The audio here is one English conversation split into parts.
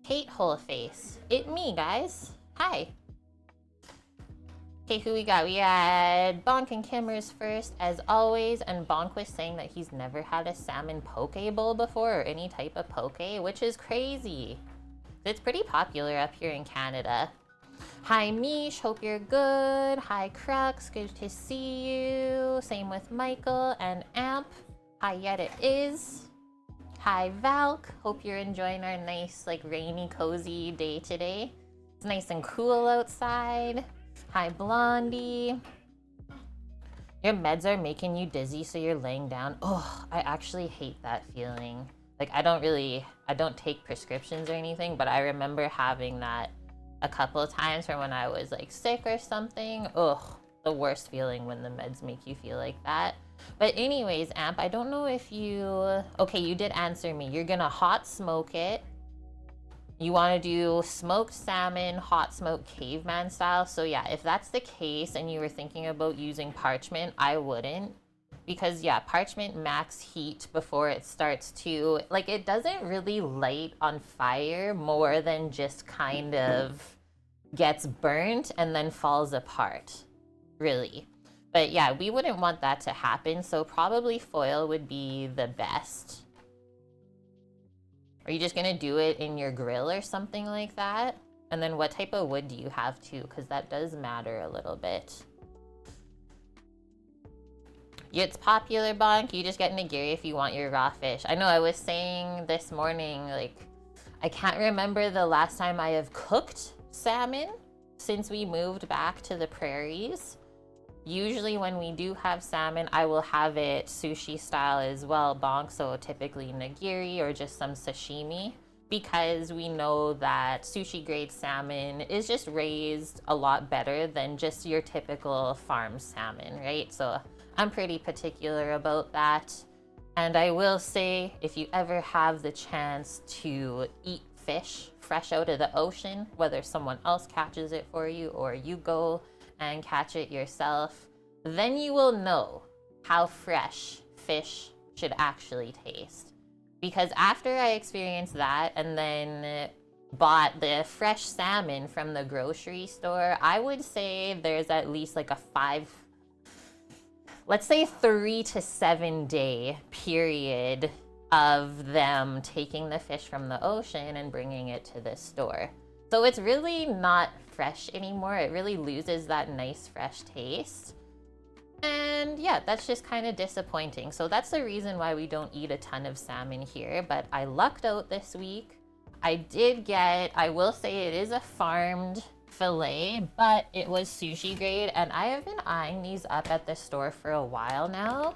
Kate Wholeface. It me, guys. Hi. Okay, who we got? We had Bonk and Kimmers first, as always, and Bonk was saying that he's never had a salmon poke bowl before, or any type of poke, which is crazy. It's pretty popular up here in Canada. Hi, Mish. Hope you're good. Hi, Crux. Good to see you. Same with Michael and Amp. Hi, Yet It Is. Hi, Valk. Hope you're enjoying our nice, like, rainy, cozy day today. It's nice and cool outside. Hi, Blondie. Your meds are making you dizzy, so you're laying down. Oh, I actually hate that feeling. Like, I don't take prescriptions or anything, but I remember having that a couple of times from when I was, like, sick or something. Ugh, the worst feeling when the meds make you feel like that. But anyways, Amp, I don't know if you... Okay, you did answer me. You're gonna hot smoke it. You want to do smoked salmon, hot smoked caveman style. So yeah, if that's the case and you were thinking about using parchment, I wouldn't. Because yeah, parchment max heat before it starts to... Like, it doesn't really light on fire more than just kind of gets burnt and then falls apart, really. But yeah, we wouldn't want that to happen, so probably foil would be the best. Are you just gonna do it in your grill or something like that? And then what type of wood do you have too? Because that does matter a little bit. It's popular, Bonk. You just get nigiri if you want your raw fish. I know I was saying this morning, like, I can't remember the last time I have cooked salmon since we moved back to the prairies. Usually when we do have salmon, I will have it sushi style as well, Bonk. So typically nigiri or just some sashimi, because we know that sushi grade salmon is just raised a lot better than just your typical farm salmon, right? So I'm pretty particular about that. And I will say, if you ever have the chance to eat fish fresh out of the ocean, whether someone else catches it for you or you go and catch it yourself, then you will know how fresh fish should actually taste. Because after I experienced that and then bought the fresh salmon from the grocery store, I would say there's at least like a 3 to 7 day period of them taking the fish from the ocean and bringing it to the store. So it's really not fresh anymore. It really loses that nice fresh taste. And yeah, that's just kind of disappointing. So that's the reason why we don't eat a ton of salmon here. But I lucked out this week. I will say it is a farmed fillet, but it was sushi grade. And I have been eyeing these up at the store for a while now.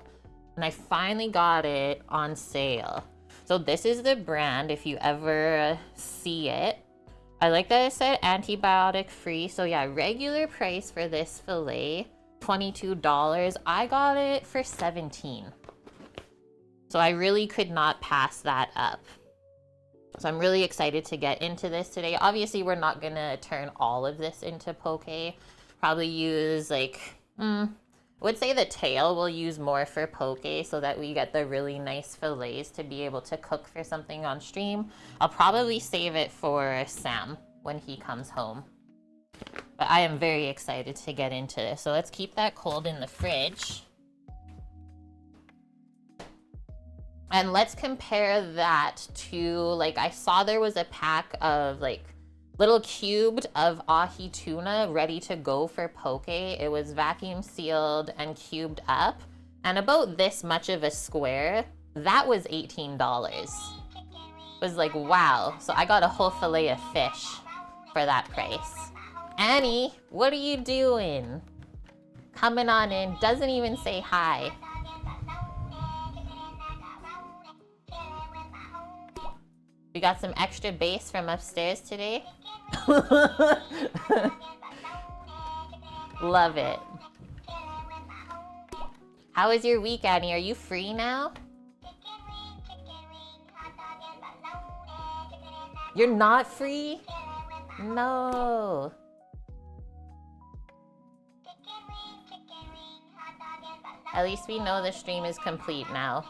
And I finally got it on sale. So this is the brand if you ever see it. I like that it said antibiotic free. So yeah, regular price for this fillet, $22. I got it for $17. So I really could not pass that up. So I'm really excited to get into this today. Obviously, we're not gonna turn all of this into poke. Probably use like, I would say the tail we'll use more for poke so that we get the really nice fillets to be able to cook for something on stream. I'll probably save it for Sam when he comes home. But I am very excited to get into this. So let's keep that cold in the fridge. And let's compare that to, like, I saw there was a pack of like little cubed of ahi tuna ready to go for poke. It was vacuum sealed and cubed up, and about this much of a square. That was $18. It was like, wow. So I got a whole fillet of fish for that price. Annie, what are you doing? Coming on in, doesn't even say hi. We got some extra bass from upstairs today. Love it. How was your week, Annie? Are you free now? You're not free? No. At least we know the stream is complete now.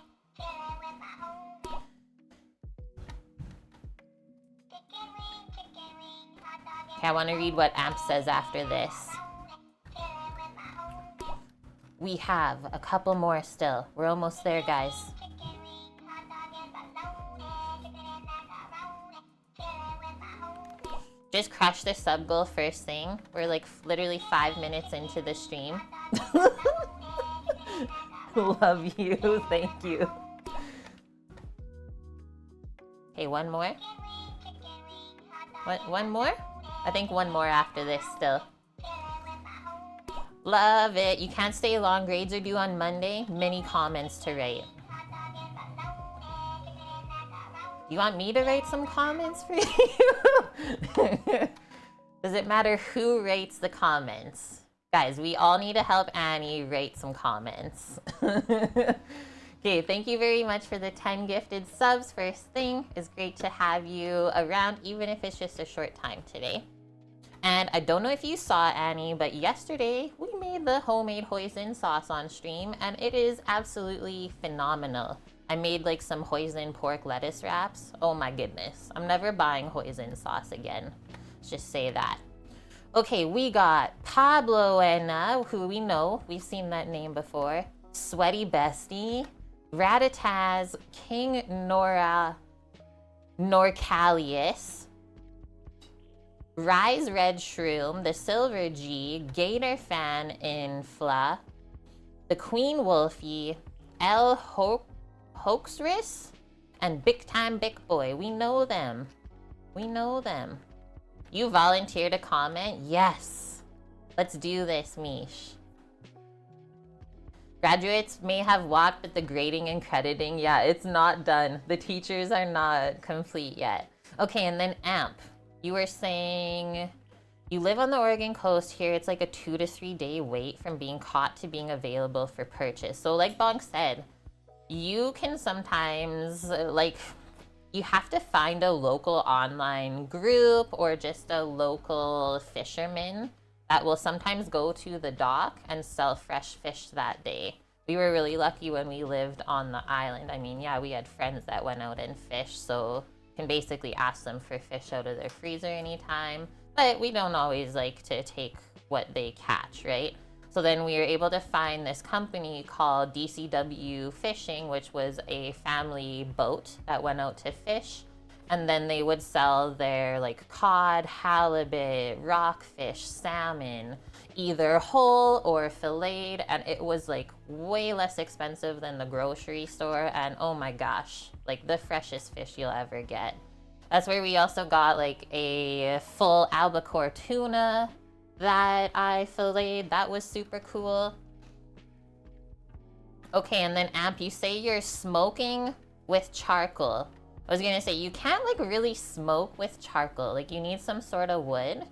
Okay, I want to read what Amp says after this. We have a couple more still. We're almost there, guys. Just crush the sub goal first thing. We're like literally 5 minutes into the stream. Love you. Thank you. Okay, one more. What? One more? I think one more after this still. Love it. You can't stay long. Grades are due on Monday. Many comments to write. You want me to write some comments for you? Does it matter who writes the comments? Guys, we all need to help Annie write some comments. Okay, thank you very much for the 10 gifted subs. First thing, it's great to have you around, even if it's just a short time today. And I don't know if you saw, Annie, but yesterday we made the homemade hoisin sauce on stream, and it is absolutely phenomenal. I made like some hoisin pork lettuce wraps. Oh my goodness. I'm never buying hoisin sauce again. Let's just say that. Okay, we got Pablo and who we know. We've seen that name before. Sweaty Bestie, Ratataz, King Nora Norcalius, Rise Red Shroom, the Silver G, Gator Fan Infla, the Queen Wolfie, El Hoaxris, and Big Time Big Boy. We know them. We know them. You volunteer to comment? Yes. Let's do this, Mish. Graduates may have walked, but the grading and crediting, yeah, it's not done. The teachers are not complete yet. Okay, and then Amp. You were saying you live on the Oregon coast here. It's like a 2 to 3 day wait from being caught to being available for purchase. So like Bonk said, you can sometimes, like, you have to find a local online group or just a local fisherman that will sometimes go to the dock and sell fresh fish that day. We were really lucky when we lived on the island. I mean, yeah, we had friends that went out and fished, so can basically ask them for fish out of their freezer anytime, but we don't always like to take what they catch, right? So then we were able to find this company called DCW Fishing, which was a family boat that went out to fish. And then they would sell their like cod, halibut, rockfish, salmon, either whole or filleted. And it was like way less expensive than the grocery store. And oh my gosh, like the freshest fish you'll ever get. That's where we also got like a full albacore tuna that I filleted. That was super cool. Okay, and then Amp, you say you're smoking with charcoal. I was gonna say, you can't like really smoke with charcoal. Like you need some sort of wood.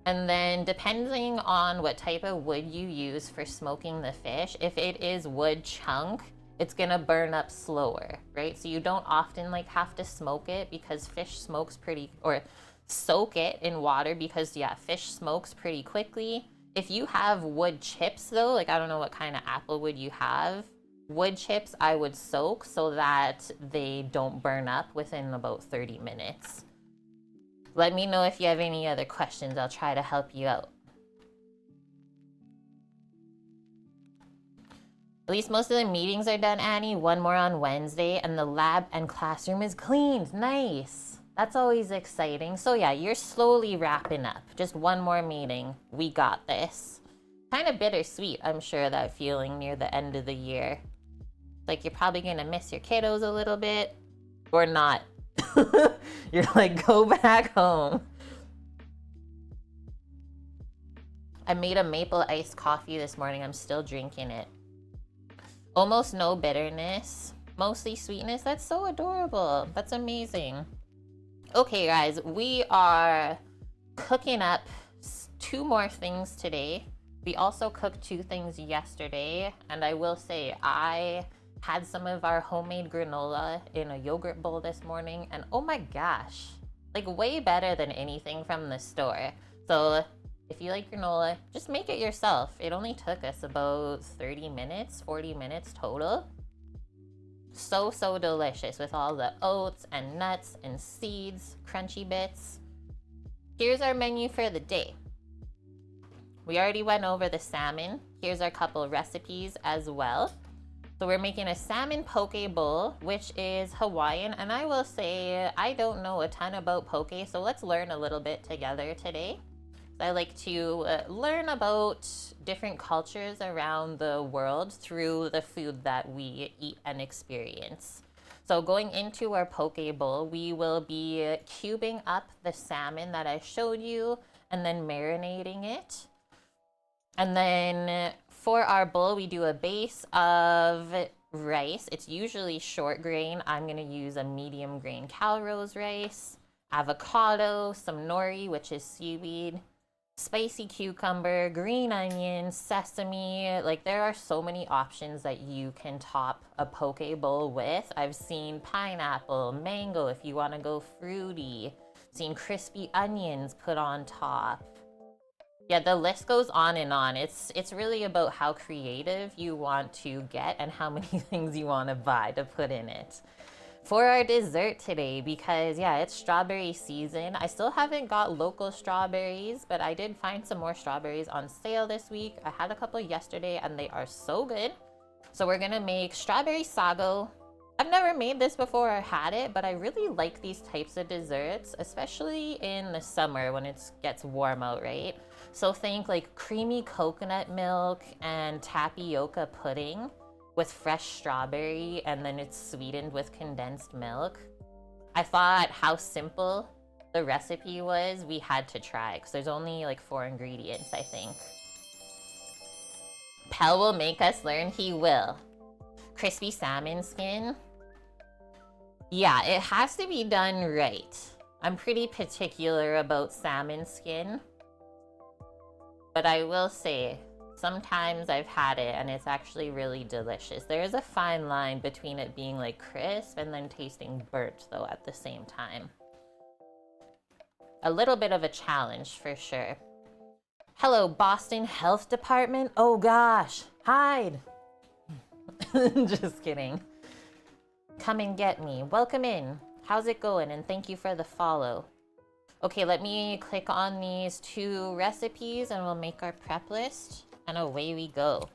And then depending on what type of wood you use for smoking the fish, if it is wood chunk, it's gonna burn up slower, right? So you don't often like have to smoke it because fish smokes pretty, or soak it in water because yeah, fish smokes pretty quickly. If you have wood chips though, like I don't know what kind of apple wood you have, wood chips I would soak so that they don't burn up within about 30 minutes. Let me know if you have any other questions. I'll try to help you out. At least most of the meetings are done, Annie. One more on Wednesday, and the lab and classroom is cleaned. Nice. That's always exciting. So yeah, you're slowly wrapping up. Just one more meeting. We got this. Kind of bittersweet, I'm sure, that feeling near the end of the year. Like you're probably gonna miss your kiddos a little bit, or not. You're like, go back home. I made a maple iced coffee this morning. I'm still drinking it. Almost no bitterness, mostly sweetness. That's so adorable. That's amazing. Okay, guys, we are cooking up 2 more things today. We also cooked 2 things yesterday, and I will say I had some of our homemade granola in a yogurt bowl this morning, and oh my gosh, like way better than anything from the store. So if you like granola, just make it yourself. It only took us about 30 minutes, 40 minutes total. So delicious with all the oats and nuts and seeds, crunchy bits. Here's our menu for the day. We already went over the salmon. Here's our couple recipes as well. So we're making a salmon poke bowl, which is Hawaiian. And I will say, I don't know a ton about poke, so let's learn a little bit together today. I like to learn about different cultures around the world through the food that we eat and experience. So going into our poke bowl, we will be cubing up the salmon that I showed you and then marinating it. And then for our bowl, we do a base of rice. It's usually short grain. I'm gonna use a medium grain Calrose rice, avocado, some nori, which is seaweed, spicy cucumber, green onion, sesame. Like, there are so many options that you can top a poke bowl with. I've seen pineapple, mango if you want to go fruity, seen crispy onions put on top. Yeah, the list goes on and on. It's really about how creative you want to get and how many things you want to buy to put in it. For our dessert today, because yeah, it's strawberry season. I still haven't got local strawberries, but I did find some more strawberries on sale this week. I had a couple yesterday and they are so good. So we're gonna make strawberry sago. I've never made this before or had it, but I really like these types of desserts, especially in the summer when it gets warm out, right? So think like creamy coconut milk and tapioca pudding with fresh strawberry, and then it's sweetened with condensed milk. I thought how simple the recipe was, we had to try, because there's only like 4 ingredients, I think. Pell will make us learn, he will. Crispy salmon skin. Yeah, it has to be done right. I'm pretty particular about salmon skin, but I will say, sometimes I've had it and it's actually really delicious. There is a fine line between it being like crisp and then tasting burnt though at the same time. A little bit of a challenge for sure. Hello, Boston Health Department. Oh gosh, hide. Just kidding. Come and get me. Welcome in. How's it going? And thank you for the follow. Okay, let me click on these 2 recipes and we'll make our prep list. And away we go.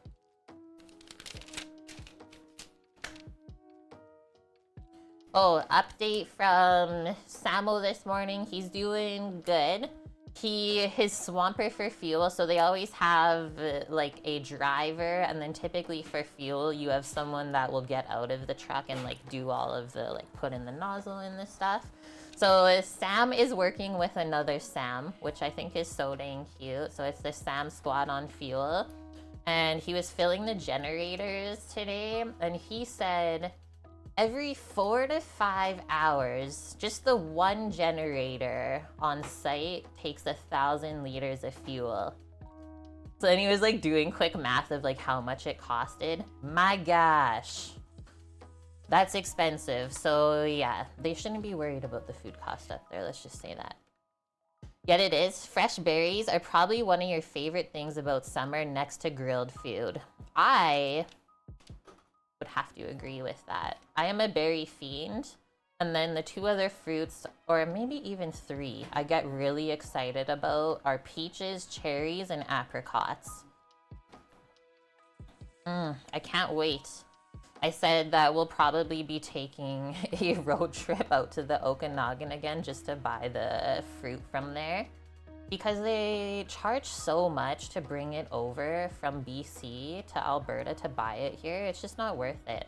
Oh, update from Samo this morning. He's doing good. His swamper for fuel, so they always have like a driver, and then typically for fuel you have someone that will get out of the truck and like do all of the like put in the nozzle and this stuff. So Sam is working with another Sam, which I think is so dang cute. So it's the Sam squad on fuel. And he was filling the generators today, and he said every 4 to 5 hours, just the one generator on site takes 1,000 liters of fuel. So then he was like doing quick math of like how much it costed. My gosh. That's expensive. So yeah, they shouldn't be worried about the food cost up there. Let's just say that. Yet it is. Fresh berries are probably one of your favorite things about summer next to grilled food. I would have to agree with that. I am a berry fiend. And then the 2 other fruits, or maybe even 3, I get really excited about are peaches, cherries, and apricots. I can't wait. I said that we'll probably be taking a road trip out to the Okanagan again just to buy the fruit from there, because they charge so much to bring it over from BC to Alberta to buy it here. It's just not worth it.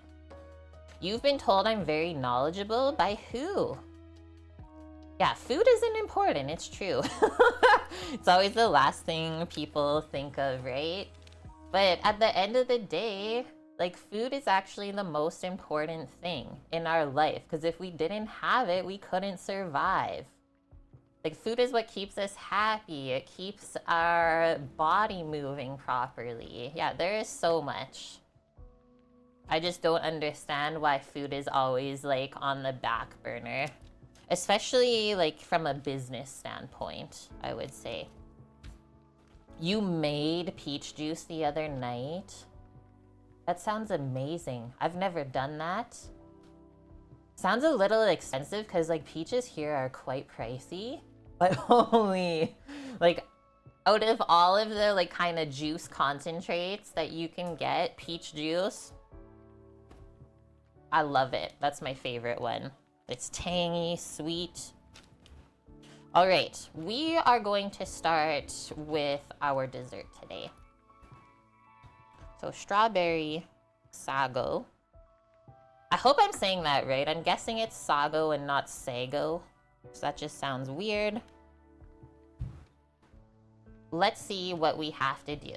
You've been told I'm very knowledgeable. By who? Yeah, food isn't important. It's true. It's always the last thing people think of, right? But at the end of the day, like, food is actually the most important thing in our life, because if we didn't have it, we couldn't survive. Like, food is what keeps us happy. It keeps our body moving properly. Yeah, there is so much. I just don't understand why food is always like on the back burner, especially like from a business standpoint, I would say. You made peach juice the other night? That sounds amazing. I've never done that. Sounds a little expensive because like peaches here are quite pricey. But holy, like, out of all of the, like, kind of juice concentrates that you can get, peach juice, I love it. That's my favorite one. It's tangy, sweet. All right, we are going to start with our dessert today. So strawberry sago. I hope I'm saying that right. I'm guessing it's sago and not sago. So that just sounds weird. Let's see what we have to do.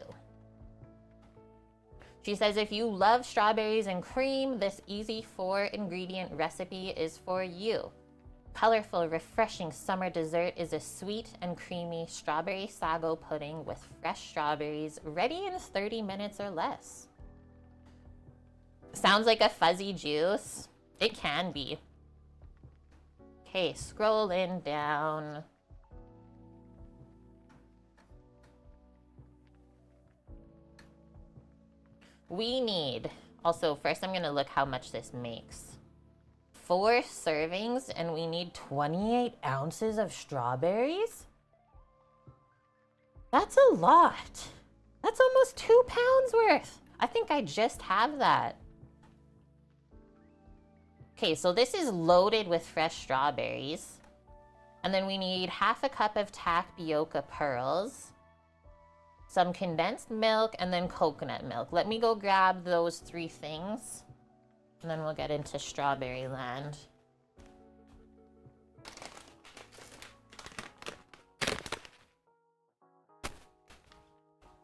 She says, if you love strawberries and cream, this easy 4-ingredient recipe is for you. Colorful, refreshing summer dessert is a sweet and creamy strawberry sago pudding with fresh strawberries, ready in 30 minutes or less. Sounds like a fuzzy juice. It can be. Okay, scrolling down. We need, also first I'm gonna look how much this makes. 4 servings and we need 28 ounces of strawberries? That's a lot. That's almost 2 pounds worth. I think I just have that. Okay, so this is loaded with fresh strawberries. And then we need half a cup of tapioca pearls, some condensed milk, and then coconut milk. Let me go grab those 3 things, and then we'll get into strawberry land.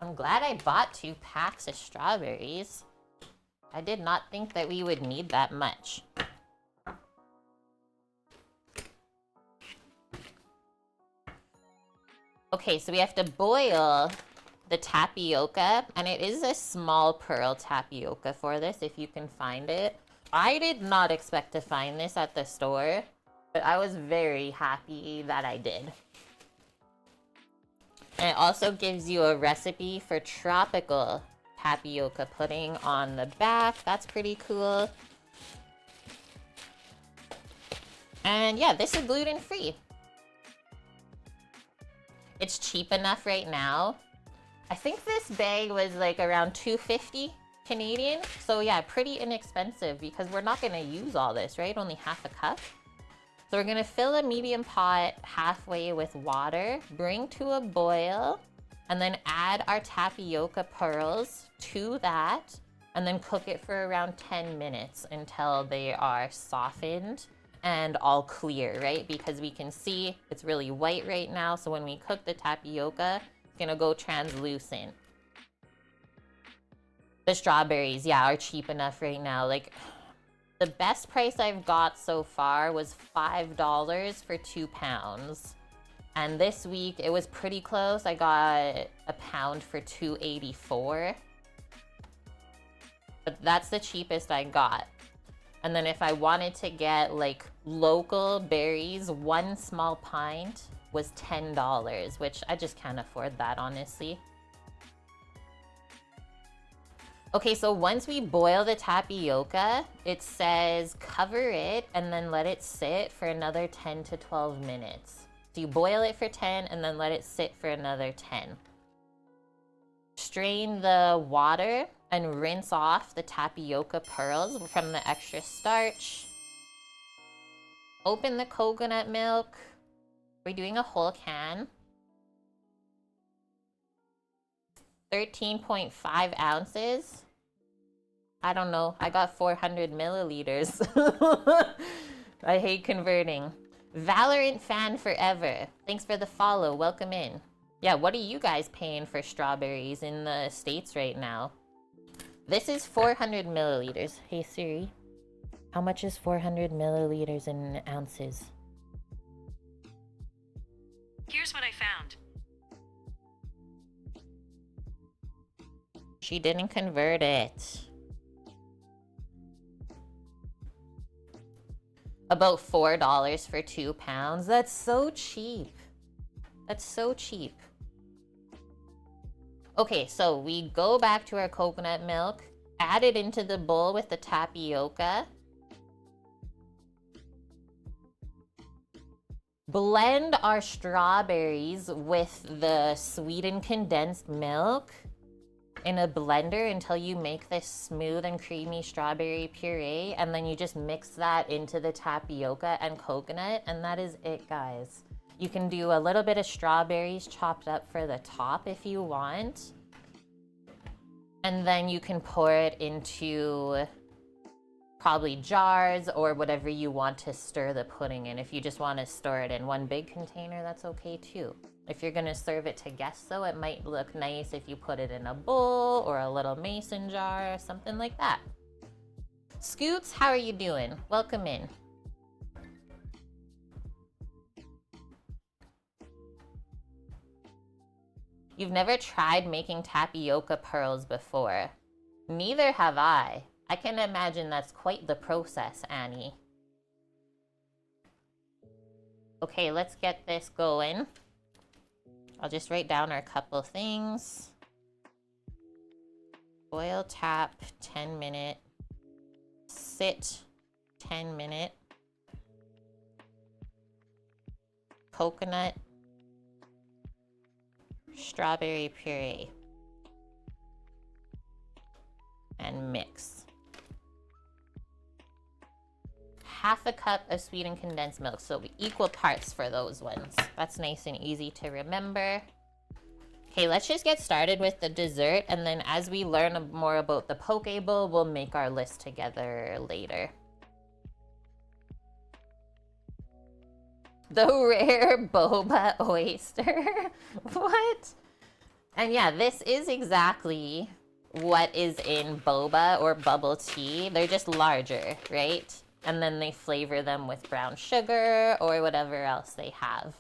I'm glad I bought 2 packs of strawberries. I did not think that we would need that much. Okay, so we have to boil the tapioca, and it is a small pearl tapioca for this, if you can find it. I did not expect to find this at the store, but I was very happy that I did. And it also gives you a recipe for tropical tapioca pudding on the back. That's pretty cool. And yeah, this is gluten-free. It's cheap enough right now. I think this bag was like around $2.50 Canadian. So yeah, pretty inexpensive because we're not gonna use all this, right? Only half a cup. So we're gonna fill a medium pot halfway with water, bring to a boil, and then add our tapioca pearls to that, and then cook it for around 10 minutes until they are softened and all clear, right? Because we can see it's really white right now. So when we cook the tapioca, it's gonna go translucent. The strawberries, yeah, are cheap enough right now. Like, the best price I've got so far was $5 for 2 pounds. And this week it was pretty close. I got a pound for $2.84. But that's the cheapest I got. And then if I wanted to get like local berries, 1 small pint was $10, which I just can't afford that, honestly. Okay, so once we boil the tapioca, it says cover it and then let it sit for another 10 to 12 minutes. So you boil it for 10 and then let it sit for another 10. Strain the water and rinse off the tapioca pearls from the extra starch. Open the coconut milk. We're doing a whole can. 13.5 ounces. I don't know. I got 400 milliliters. I hate converting. Valorant fan forever. Thanks for the follow. Welcome in. Yeah, what are you guys paying for strawberries in the States right now? This is 400 milliliters. Hey Siri, how much is 400 milliliters in ounces? Here's what I found. She didn't convert it. About $4 for 2 pounds. That's so cheap. That's so cheap. Okay, so we go back to our coconut milk, add it into the bowl with the tapioca. Blend our strawberries with the sweetened condensed milk in a blender until you make this smooth and creamy strawberry puree, and then you just mix that into the tapioca and coconut, and that is it, guys. You can do a little bit of strawberries chopped up for the top if you want, and then you can pour it into probably jars or whatever you want to stir the pudding in. If you just want to store it in one big container, that's okay too. If you're gonna serve it to guests though, it might look nice if you put it in a bowl or a little mason jar or something like that. Scoots, how are you doing? Welcome in. You've never tried making tapioca pearls before. Neither have I. I can imagine that's quite the process, Annie. Okay, let's get this going. I'll just write down our couple things. Boil, tap, 10-minute. Sit, 10-minute. Coconut. Strawberry puree. And mix. Half a cup of sweetened condensed milk, so equal parts for those ones. That's nice and easy to remember. Okay, let's just get started with the dessert, and then as we learn more about the poke bowl, we'll make our list together later. The rare boba oyster. What? And yeah, this is exactly what is in boba or bubble tea. They're just larger, right? And then they flavor them with brown sugar or whatever else they have.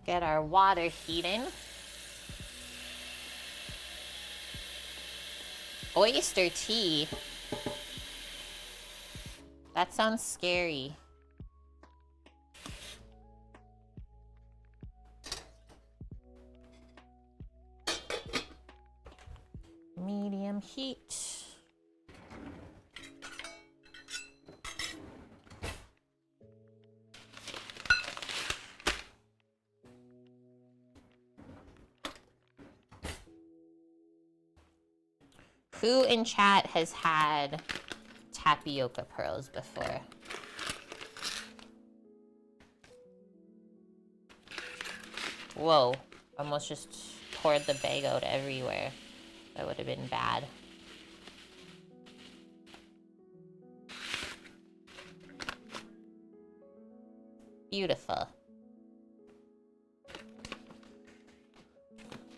Get our water heating. Oyster tea. That sounds scary. Medium heat. Who in chat has had tapioca pearls before? Whoa, almost just poured the bag out everywhere. That would have been bad. Beautiful.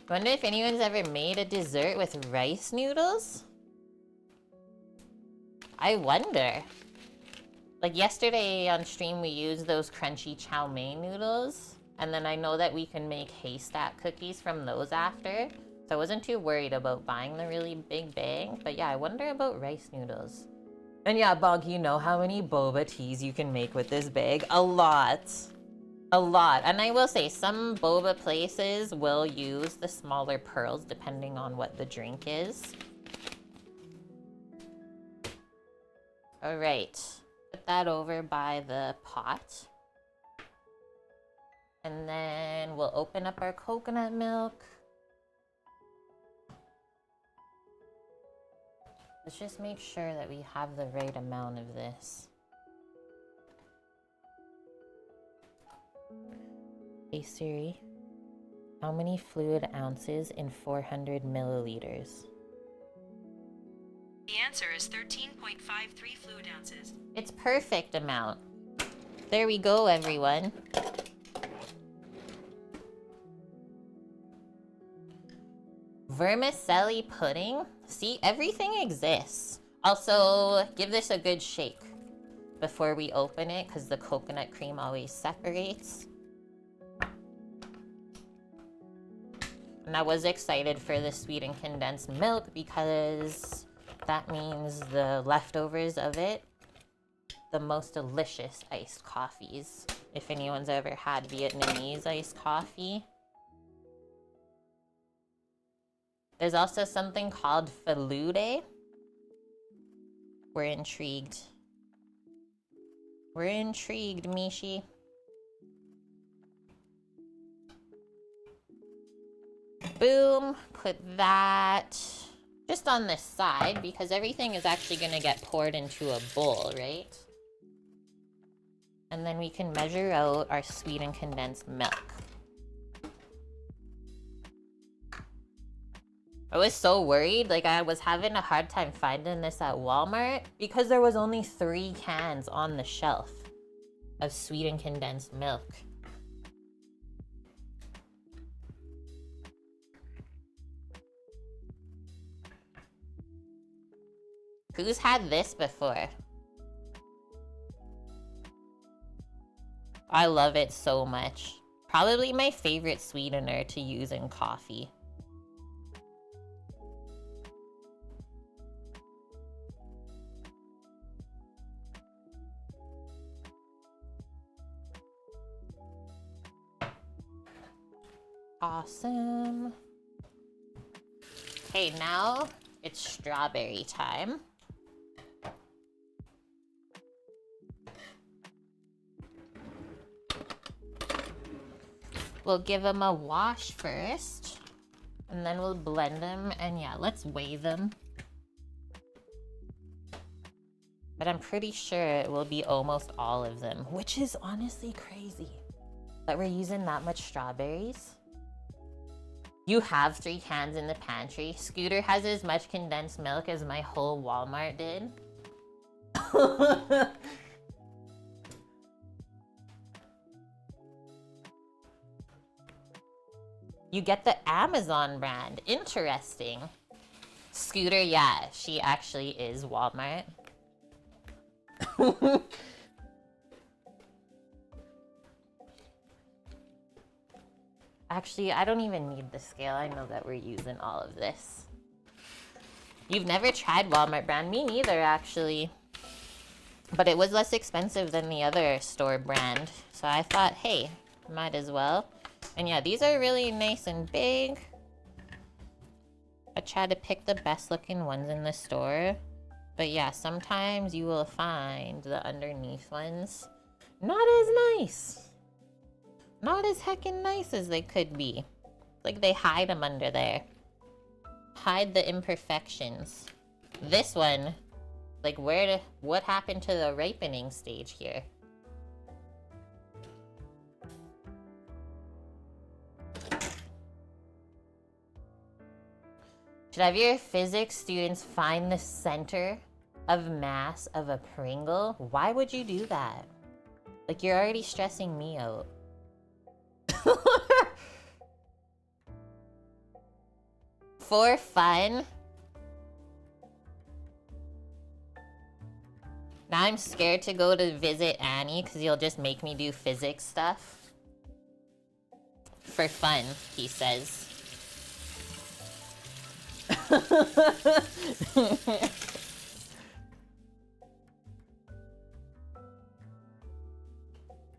Wonder if anyone's ever made a dessert with rice noodles? I wonder. Like yesterday on stream we used those crunchy chow mein noodles. And then I know that we can make haystack cookies from those after. So I wasn't too worried about buying the really big bag. But yeah, I wonder about rice noodles. And yeah, Bonk, you know how many boba teas you can make with this bag? A lot. A lot. And I will say, some boba places will use the smaller pearls depending on what the drink is. All right. Put that over by the pot. And then we'll open up our coconut milk. Let's just make sure that we have the right amount of this. Hey Siri, how many fluid ounces in 400 milliliters? The answer is 13.53 fluid ounces. It's perfect amount. There we go, everyone. Vermicelli pudding? See, everything exists. Also, give this a good shake before we open it because the coconut cream always separates. And I was excited for the sweetened condensed milk because that means the leftovers of it, the most delicious iced coffees. If anyone's ever had Vietnamese iced coffee. There's also something called falude, We're intrigued. We're intrigued, Mishi. Boom. Put that just on this side because everything is actually going to get poured into a bowl, right? And then we can measure out our sweetened condensed milk. I was so worried, like I was having a hard time finding this at Walmart because there was only 3 cans on the shelf of sweetened condensed milk. Who's had this before? I love it so much. Probably my favorite sweetener to use in coffee. Awesome. Okay, now it's strawberry time. We'll give them a wash first, and then we'll blend them, and yeah, let's weigh them. But I'm pretty sure it will be almost all of them, which is honestly crazy that we're using that much strawberries. You have 3 cans in the pantry. Scooter has as much condensed milk as my whole Walmart did. You get the Amazon brand. Interesting. Scooter, yeah, she actually is Walmart. Actually, I don't even need the scale. I know that we're using all of this. You've never tried Walmart brand? Me neither, actually. But it was less expensive than the other store brand. So I thought, hey, might as well. And yeah, these are really nice and big. I try to pick the best looking ones in the store. But yeah, sometimes you will find the underneath ones not as nice. Not as heckin' nice as they could be. Like they hide them under there. Hide the imperfections. This one, like what happened to the ripening stage here? Should have your physics students find the center of mass of a Pringle? Why would you do that? Like you're already stressing me out. For fun? Now I'm scared to go to visit Annie because you'll just make me do physics stuff. For fun, he says.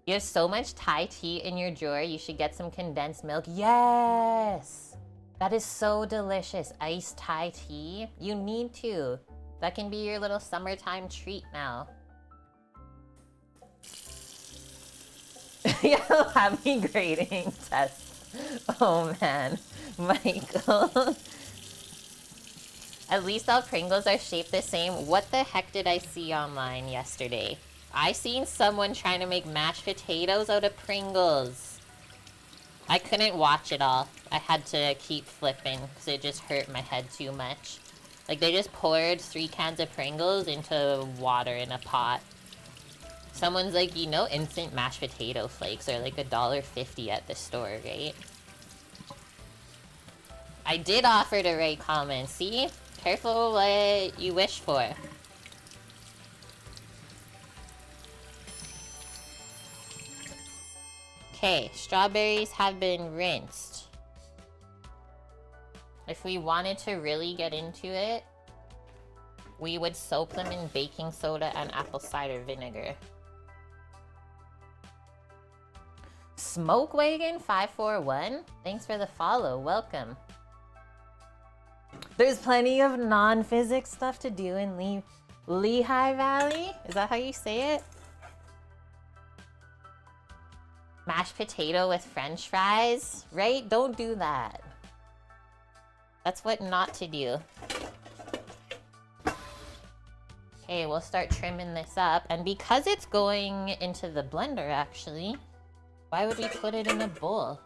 You have so much Thai tea in your drawer, you should get some condensed milk. Yes! That is so delicious. Iced Thai tea. You need to. That can be your little summertime treat now. Yeah, happy grading test. Oh man, Michael. At least all Pringles are shaped the same. What the heck did I see online yesterday? I seen someone trying to make mashed potatoes out of Pringles. I couldn't watch it all. I had to keep flipping because it just hurt my head too much. Like they just poured 3 cans of Pringles into water in a pot. Someone's like, you know, instant mashed potato flakes are like $1.50 at the store, right? I did offer to write comments. See? Careful what you wish for. Okay, strawberries have been rinsed. If we wanted to really get into it, we would soak them in baking soda and apple cider vinegar. Smoke Wagon 541, thanks for the follow. Welcome. There's plenty of non-physics stuff to do in Lehigh Valley? Is that how you say it? Mashed potato with french fries, right? Don't do that. That's what not to do. Okay, we'll start trimming this up. And because it's going into the blender, actually, why would we put it in a bowl?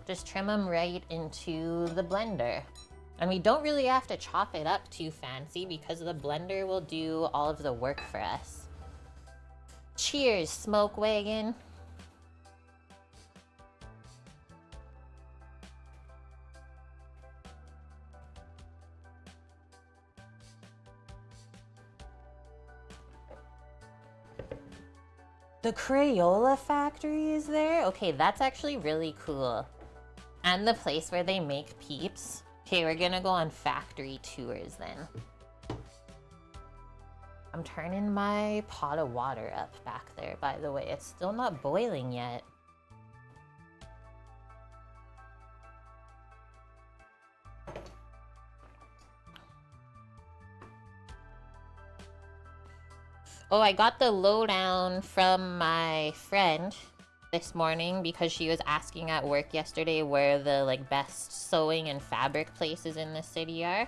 Just trim them right into the blender. And we don't really have to chop it up too fancy because the blender will do all of the work for us. Cheers, Smoke Wagon. The Crayola factory is there? Okay, that's actually really cool. And the place where they make Peeps. Okay, we're gonna go on factory tours then. I'm turning my pot of water up back there, by the way. It's still not boiling yet. Oh, I got the lowdown from my friend this morning because she was asking at work yesterday where the best sewing and fabric places in the city are.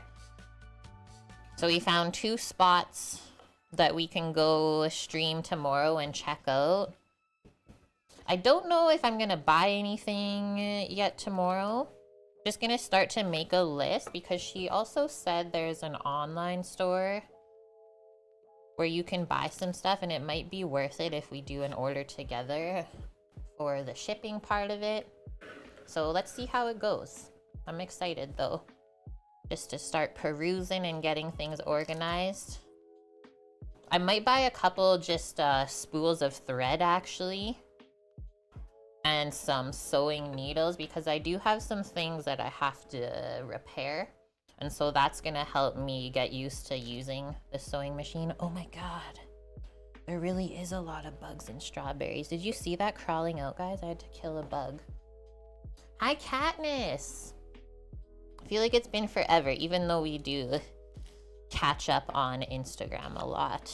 So we found 2 spots that we can go stream tomorrow and check out. I don't know if I'm gonna buy anything yet tomorrow. Just gonna start to make a list because she also said there's an online store where you can buy some stuff and it might be worth it if we do an order together for the shipping part of it. So let's see how it goes. I'm excited though, just to start perusing and getting things organized. I might buy a couple just spools of thread actually, and some sewing needles because I do have some things that I have to repair. And so that's gonna help me get used to using the sewing machine. Oh my god. There really is a lot of bugs in strawberries. Did you see that crawling out, guys? I had to kill a bug. Hi, Katniss. I feel like it's been forever, even though we do catch up on Instagram a lot.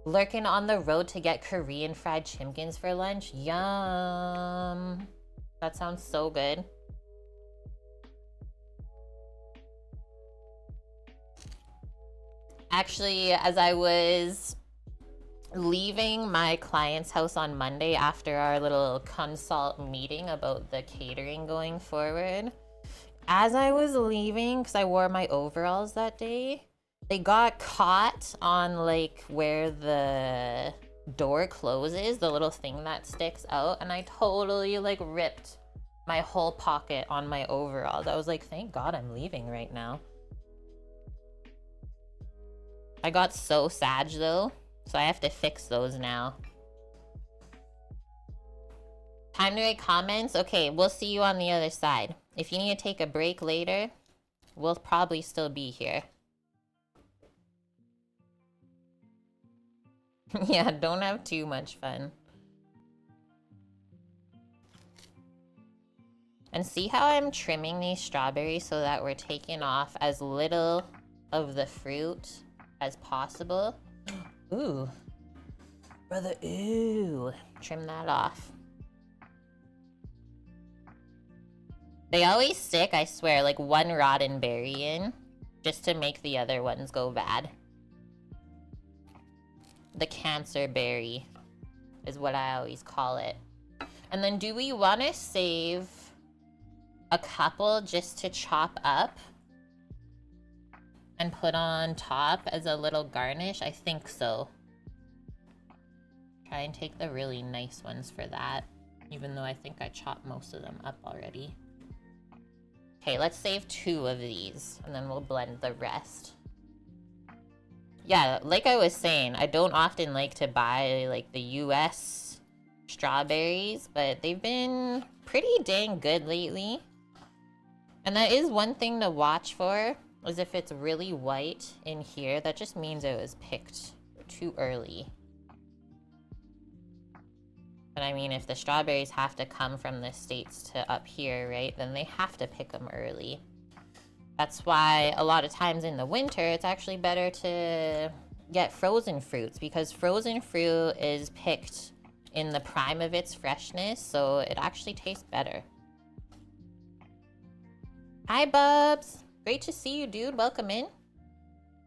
Lurking on the road to get Korean fried chimkins for lunch. Yum. That sounds so good. Actually, as I was leaving my client's house on Monday after our little consult meeting about the catering going forward, as I was leaving, because I wore my overalls that day, they got caught on where the door closes, the little thing that sticks out, and I totally ripped my whole pocket on my overalls. I was like, thank God I'm leaving right now. I got so sad though, so I have to fix those now. Time to write comments? Okay, we'll see you on the other side. If you need to take a break later, we'll probably still be here. Yeah, don't have too much fun. And see how I'm trimming these strawberries so that we're taking off as little of the fruit as possible. Ooh. Brother, ooh. Trim that off. They always stick, I swear, one rotten berry in, just to make the other ones go bad. The cancer berry is what I always call it. And then do we want to save a couple just to chop up and put on top as a little garnish? I think so. Try and take the really nice ones for that, even though I think I chopped most of them up already. Okay, let's save 2 of these and then we'll blend the rest. Yeah, like I was saying, I don't often like to buy the US strawberries, but they've been pretty dang good lately. And that is one thing to watch for, is if it's really white in here, that just means it was picked too early. But I mean, if the strawberries have to come from the States to up here, right, then they have to pick them early. That's why a lot of times in the winter, it's actually better to get frozen fruits because frozen fruit is picked in the prime of its freshness, so it actually tastes better. Hi, Bubs. Great to see you, dude. Welcome in.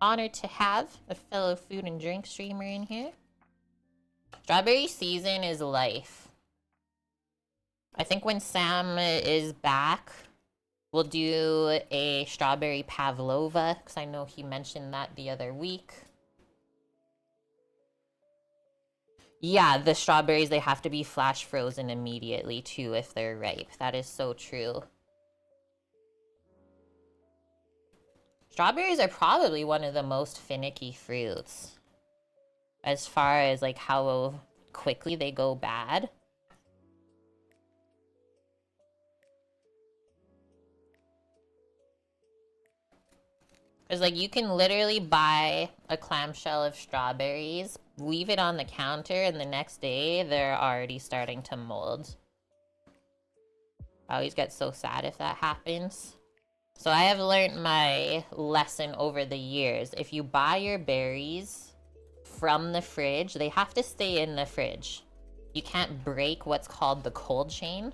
Honored to have a fellow food and drink streamer in here. Strawberry season is life. I think when Sam is back, we'll do a strawberry pavlova, because I know he mentioned that the other week. Yeah, the strawberries, they have to be flash frozen immediately, too, if they're ripe. That is so true. Strawberries are probably one of the most finicky fruits. As far as, like, how quickly they go bad. Because, like, you can literally buy a clamshell of strawberries, leave it on the counter, and the next day, they're already starting to mold. I always get so sad if that happens. So I have learned my lesson over the years. If you buy your berries from the fridge, they have to stay in the fridge. You can't break what's called the cold chain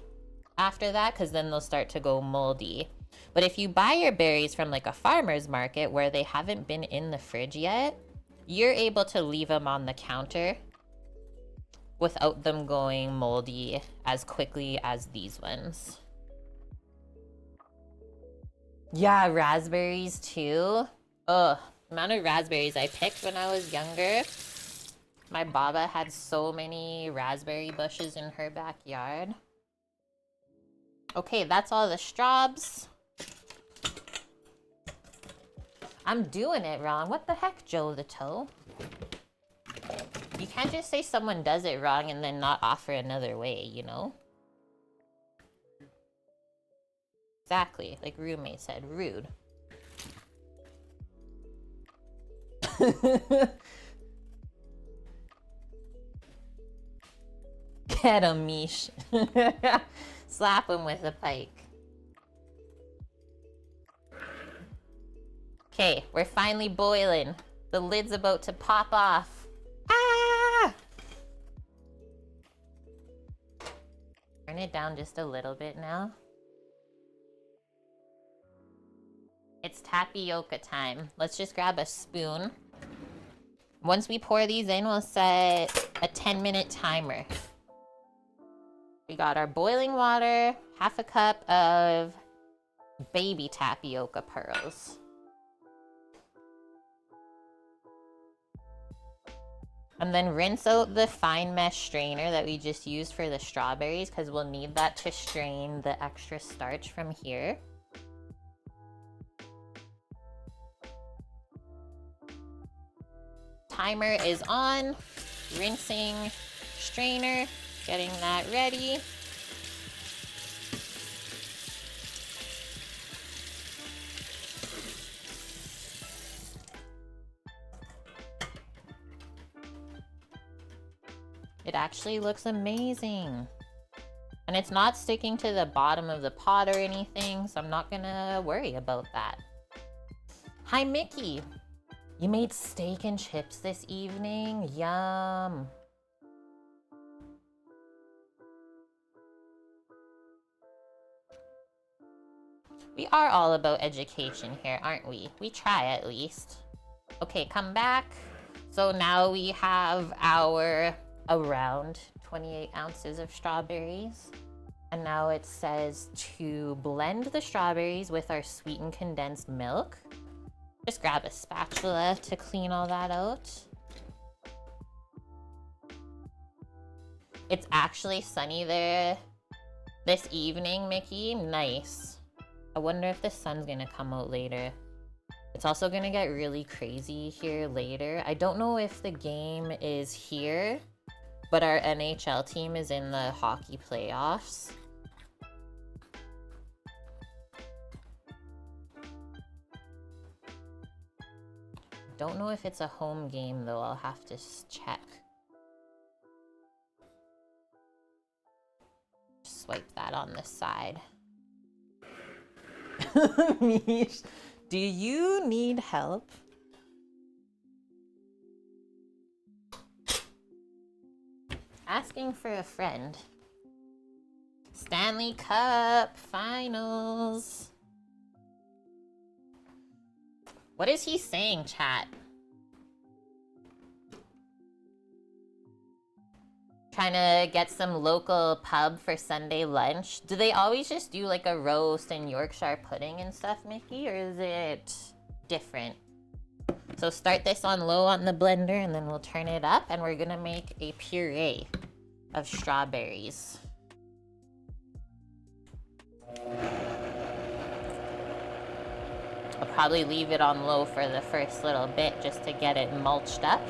after that, because then they'll start to go moldy. But if you buy your berries from like a farmer's market where they haven't been in the fridge yet, you're able to leave them on the counter without them going moldy as quickly as these ones. Yeah, raspberries too. Ugh, the amount of raspberries I picked when I was younger. My baba had so many raspberry bushes in her backyard. Okay, that's all the straws. I'm doing it wrong. What the heck, Joe the Toe? You can't just say someone does it wrong and then not offer another way, you know? Exactly, like roommate said, rude. Get him, Mish. Slap him with a pike. Okay, we're finally boiling. The lid's about to pop off. Ah! Turn it down just a little bit now. It's tapioca time. Let's just grab a spoon. Once we pour these in, we'll set a 10-minute timer. We got our boiling water, half a cup of baby tapioca pearls. And then rinse out the fine mesh strainer that we just used for the strawberries because we'll need that to strain the extra starch from here. Timer is on. Rinsing strainer, getting that ready. It actually looks amazing. And it's not sticking to the bottom of the pot or anything, so I'm not gonna worry about that. Hi, Mickey. You made steak and chips this evening? Yum. We are all about education here, aren't we? We try at least. Okay, come back. So now we have our around 28 ounces of strawberries. And now it says to blend the strawberries with our sweetened condensed milk. Just grab a spatula to clean all that out. It's actually sunny there this evening, Mickey. Nice. I wonder if the sun's gonna come out later. It's also gonna get really crazy here later. I don't know if the game is here, but our NHL team is in the hockey playoffs. Don't know if it's a home game though, I'll have to check. Swipe that on the side. Mish, Do you need help? Asking for a friend. Stanley Cup Finals. What is he saying, chat? Trying to get some local pub for Sunday lunch. Do they always just do like a roast and Yorkshire pudding and stuff, Mickey? Or is it different? So start this on low on the blender and then we'll turn it up and we're gonna make a puree of strawberries. I'll probably leave it on low for the first little bit just to get it mulched up.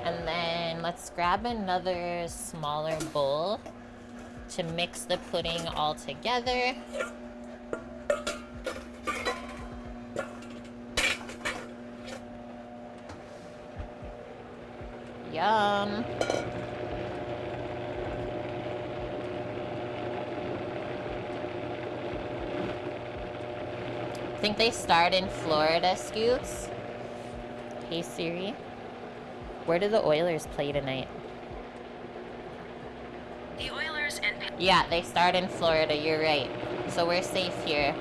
And then let's grab another smaller bowl to mix the pudding all together. Yum. I think they start in Florida, Scoots. Hey Siri, where do the Oilers play tonight? The Oilers and... Yeah, they start in Florida, you're right. So we're safe here.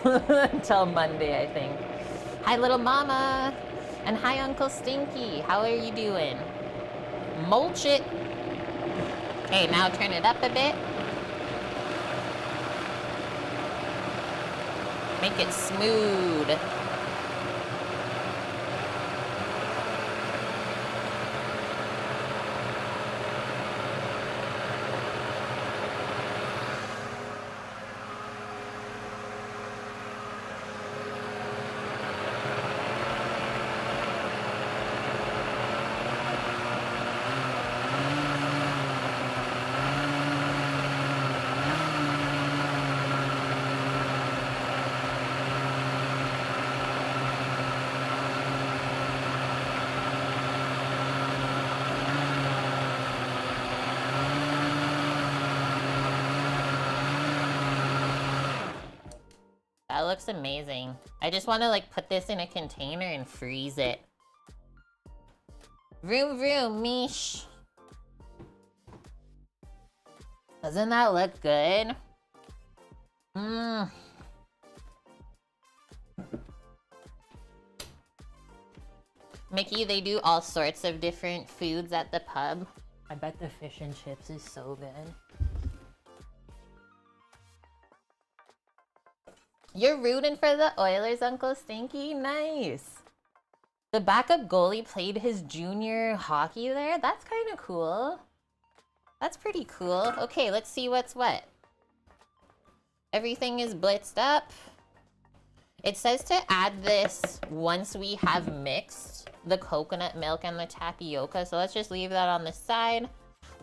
Until Monday, I think. Hi, little mama. And hi, Uncle Stinky. How are you doing? Mulch it. Okay, now turn it up a bit. Make it smooth. That looks amazing. I just want to like put this in a container and freeze it. Vroom vroom, Mish. Doesn't that look good? Mmm. Mickey, they do all sorts of different foods at the pub. I bet the fish and chips is so good. You're rooting for the Oilers, Uncle Stinky? Nice. The backup goalie played his junior hockey there? That's kind of cool. That's pretty cool. Okay, let's see what's what. Everything is blitzed up. It says to add this once we have mixed the coconut milk and the tapioca. So let's just leave that on the side.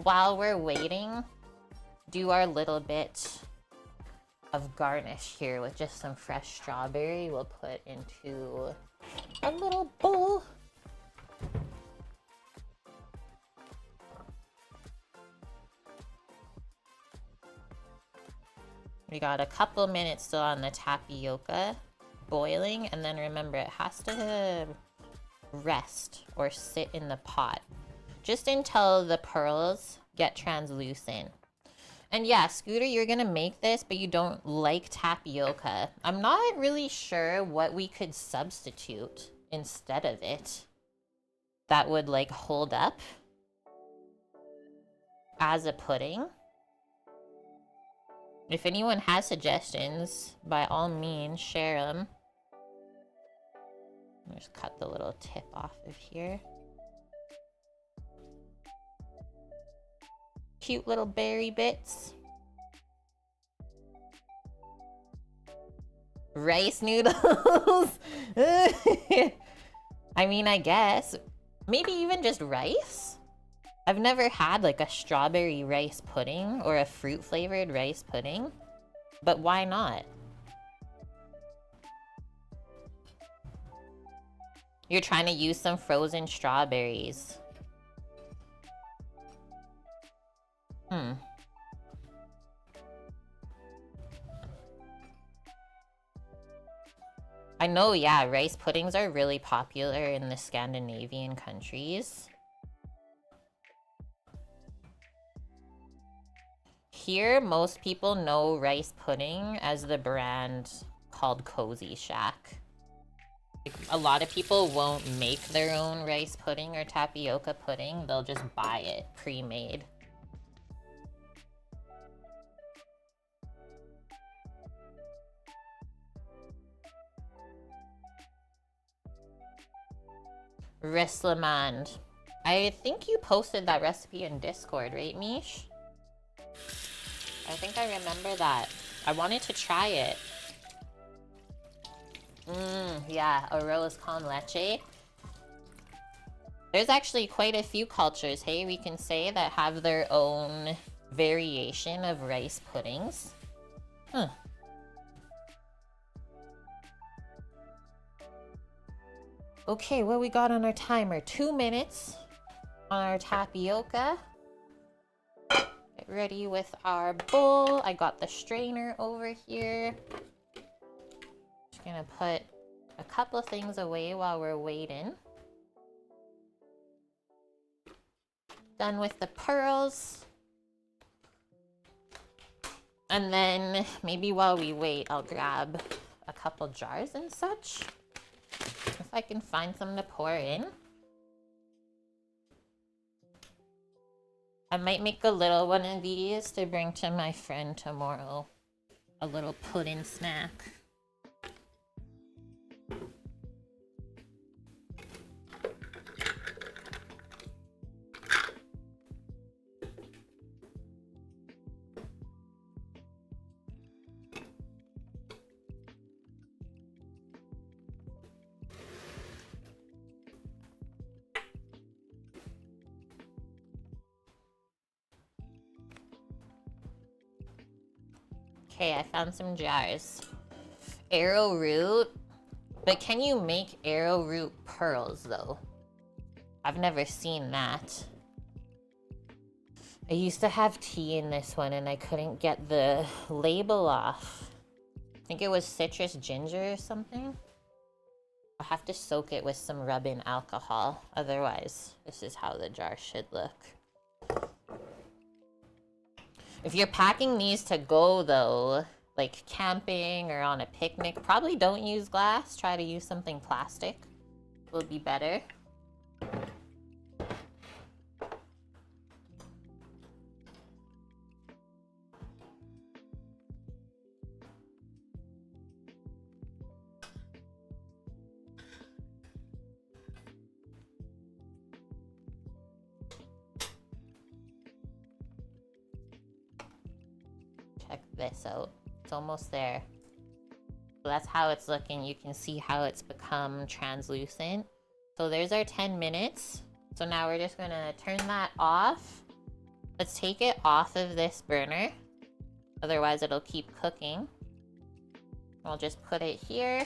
While we're waiting, do our little bit of garnish here with just some fresh strawberry. We'll put into a little bowl. We got a couple minutes still on the tapioca boiling, and then remember it has to rest or sit in the pot just until the pearls get translucent. And yeah, Scooter, you're gonna make this, but you don't like tapioca. I'm not really sure what we could substitute instead of it that would like hold up as a pudding. If anyone has suggestions, by all means, share them. Just cut the little tip off of here. Cute little berry bits. Rice noodles. I mean, I guess. Maybe even just rice? I've never had like a strawberry rice pudding or a fruit flavored rice pudding, but why not? You're trying to use some frozen strawberries. know, yeah, rice puddings are really popular in the Scandinavian countries. Here, most people know rice pudding as the brand called Cozy Shack. Like, a lot of people won't make their own rice pudding or tapioca pudding. They'll just buy it pre-made. Rislamand. I think you posted that recipe in Discord, right, Mish? I think I remember that. I wanted to try it. Yeah, arroz con leche. There's actually quite a few cultures, hey, we can say, that have their own variation of rice puddings. Huh. Okay, what we got on our timer? 2 minutes on our tapioca. Get ready with our bowl. I got the strainer over here. Just gonna put a couple things away while we're waiting. Done with the pearls. And then maybe while we wait, I'll grab a couple jars and such. If I can find some to pour in. I might make a little one of these to bring to my friend tomorrow. A little pudding snack. Okay, I found some jars. Arrowroot. But can you make arrowroot pearls, though? I've never seen that. I used to have tea in this one and I couldn't get the label off. I think it was citrus ginger or something. I'll have to soak it with some rub-in alcohol. Otherwise, this is how the jar should look. If you're packing these to go, though, like camping or on a picnic, probably don't use glass. Try to use something plastic. Will be better. Check this out. It's almost there. So that's how it's looking. You can see how it's become translucent. So there's our 10 minutes. So now we're just gonna turn that off. Let's take it off of this burner. Otherwise it'll keep cooking. I'll just put it here.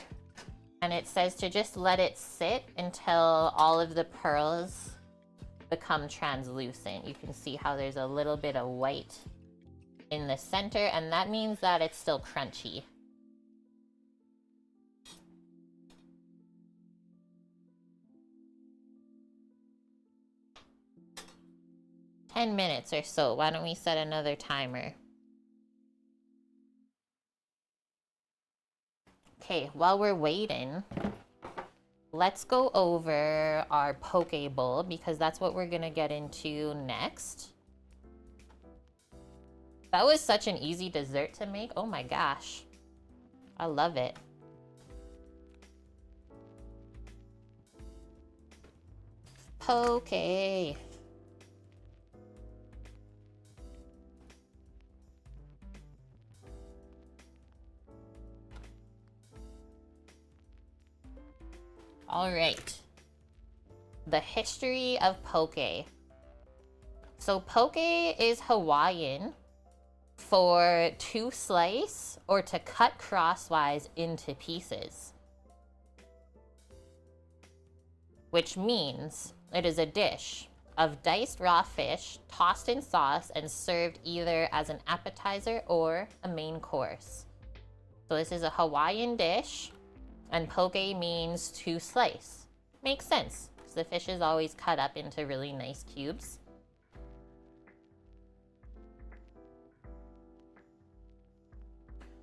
And it says to just let it sit until all of the pearls become translucent. You can see how there's a little bit of white in the center, and that means that it's still crunchy. "10 minutes or so. Why don't we set another timer?" Okay, while we're waiting, let's go over our poke bowl because that's what we're gonna get into next. That was such an easy dessert to make. Oh my gosh. I love it. Poke. All right. The history of poke. So poke is Hawaiian for to slice or to cut crosswise into pieces, which means it is a dish of diced raw fish tossed in sauce and served either as an appetizer or a main course. So this is a Hawaiian dish. And poke means to slice. Makes sense, because the fish is always cut up into really nice cubes.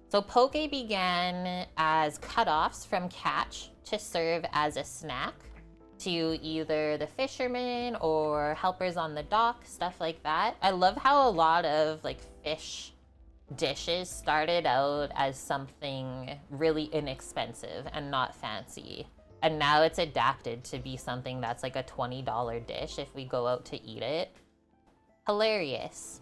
So poke began as cutoffs from catch to serve as a snack to either the fishermen or helpers on the dock, stuff like that. I love how a lot of like fish dishes started out as something really inexpensive and not fancy. And now it's adapted to be something that's like a $20 dish if we go out to eat it. Hilarious.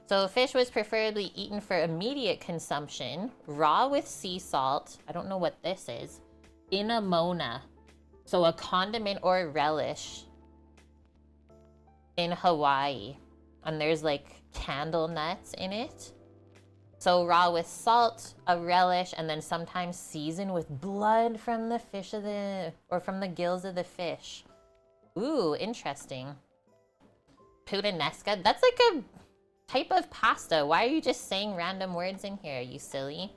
So fish was preferably eaten for immediate consumption, raw with sea salt. I don't know what this is. Inamona. So a condiment or relish in Hawaii. And there's like candle nuts in it. So raw with salt, a relish, and then sometimes seasoned with blood from the fish or from the gills of the fish. Ooh, interesting. Puttanesca. That's like a type of pasta. Why are you just saying random words in here, you silly?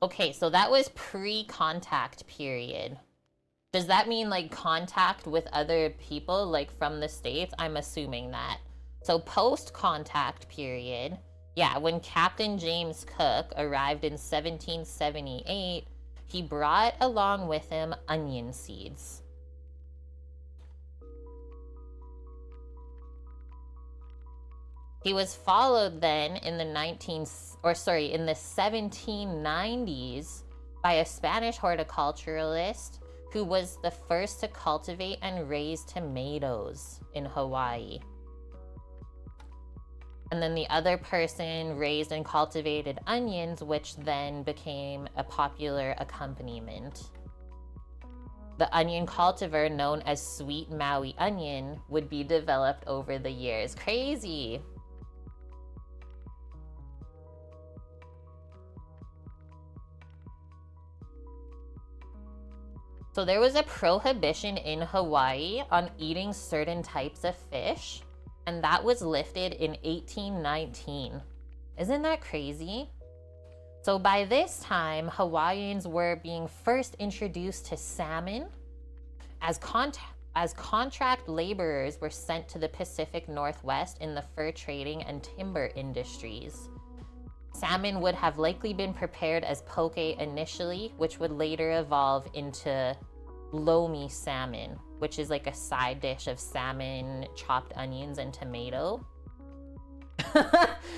Okay, so that was pre-contact period. Does that mean like contact with other people like from the States? I'm assuming that. So post-contact period, yeah, when Captain James Cook arrived in 1778, he brought along with him onion seeds. He was followed then in the 1790s by a Spanish horticulturalist who was the first to cultivate and raise tomatoes in Hawaii. And then the other person raised and cultivated onions, which then became a popular accompaniment. The onion cultivar known as sweet Maui onion would be developed over the years. Crazy. So there was a prohibition in Hawaii on eating certain types of fish, and that was lifted in 1819. Isn't that crazy? So by this time, Hawaiians were being first introduced to salmon as contract laborers were sent to the Pacific Northwest in the fur trading and timber industries. Salmon would have likely been prepared as poke initially, which would later evolve into lomi salmon, which is like a side dish of salmon, chopped onions, and tomato.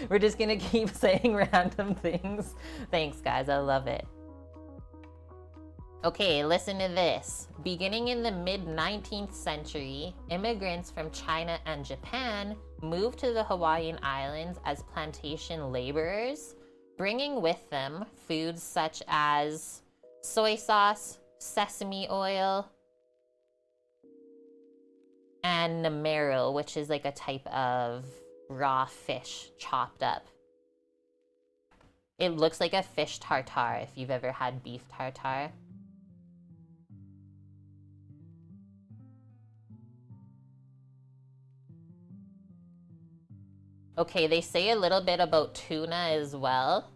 We're just gonna keep saying random things. Thanks, guys. I love it. Okay, listen to this. Beginning in the mid-19th century, immigrants from China and Japan moved to the Hawaiian Islands as plantation laborers, bringing with them foods such as soy sauce, sesame oil, and namero, which is like a type of raw fish chopped up. It looks like a fish tartare if you've ever had beef tartare. Okay, they say a little bit about tuna as well.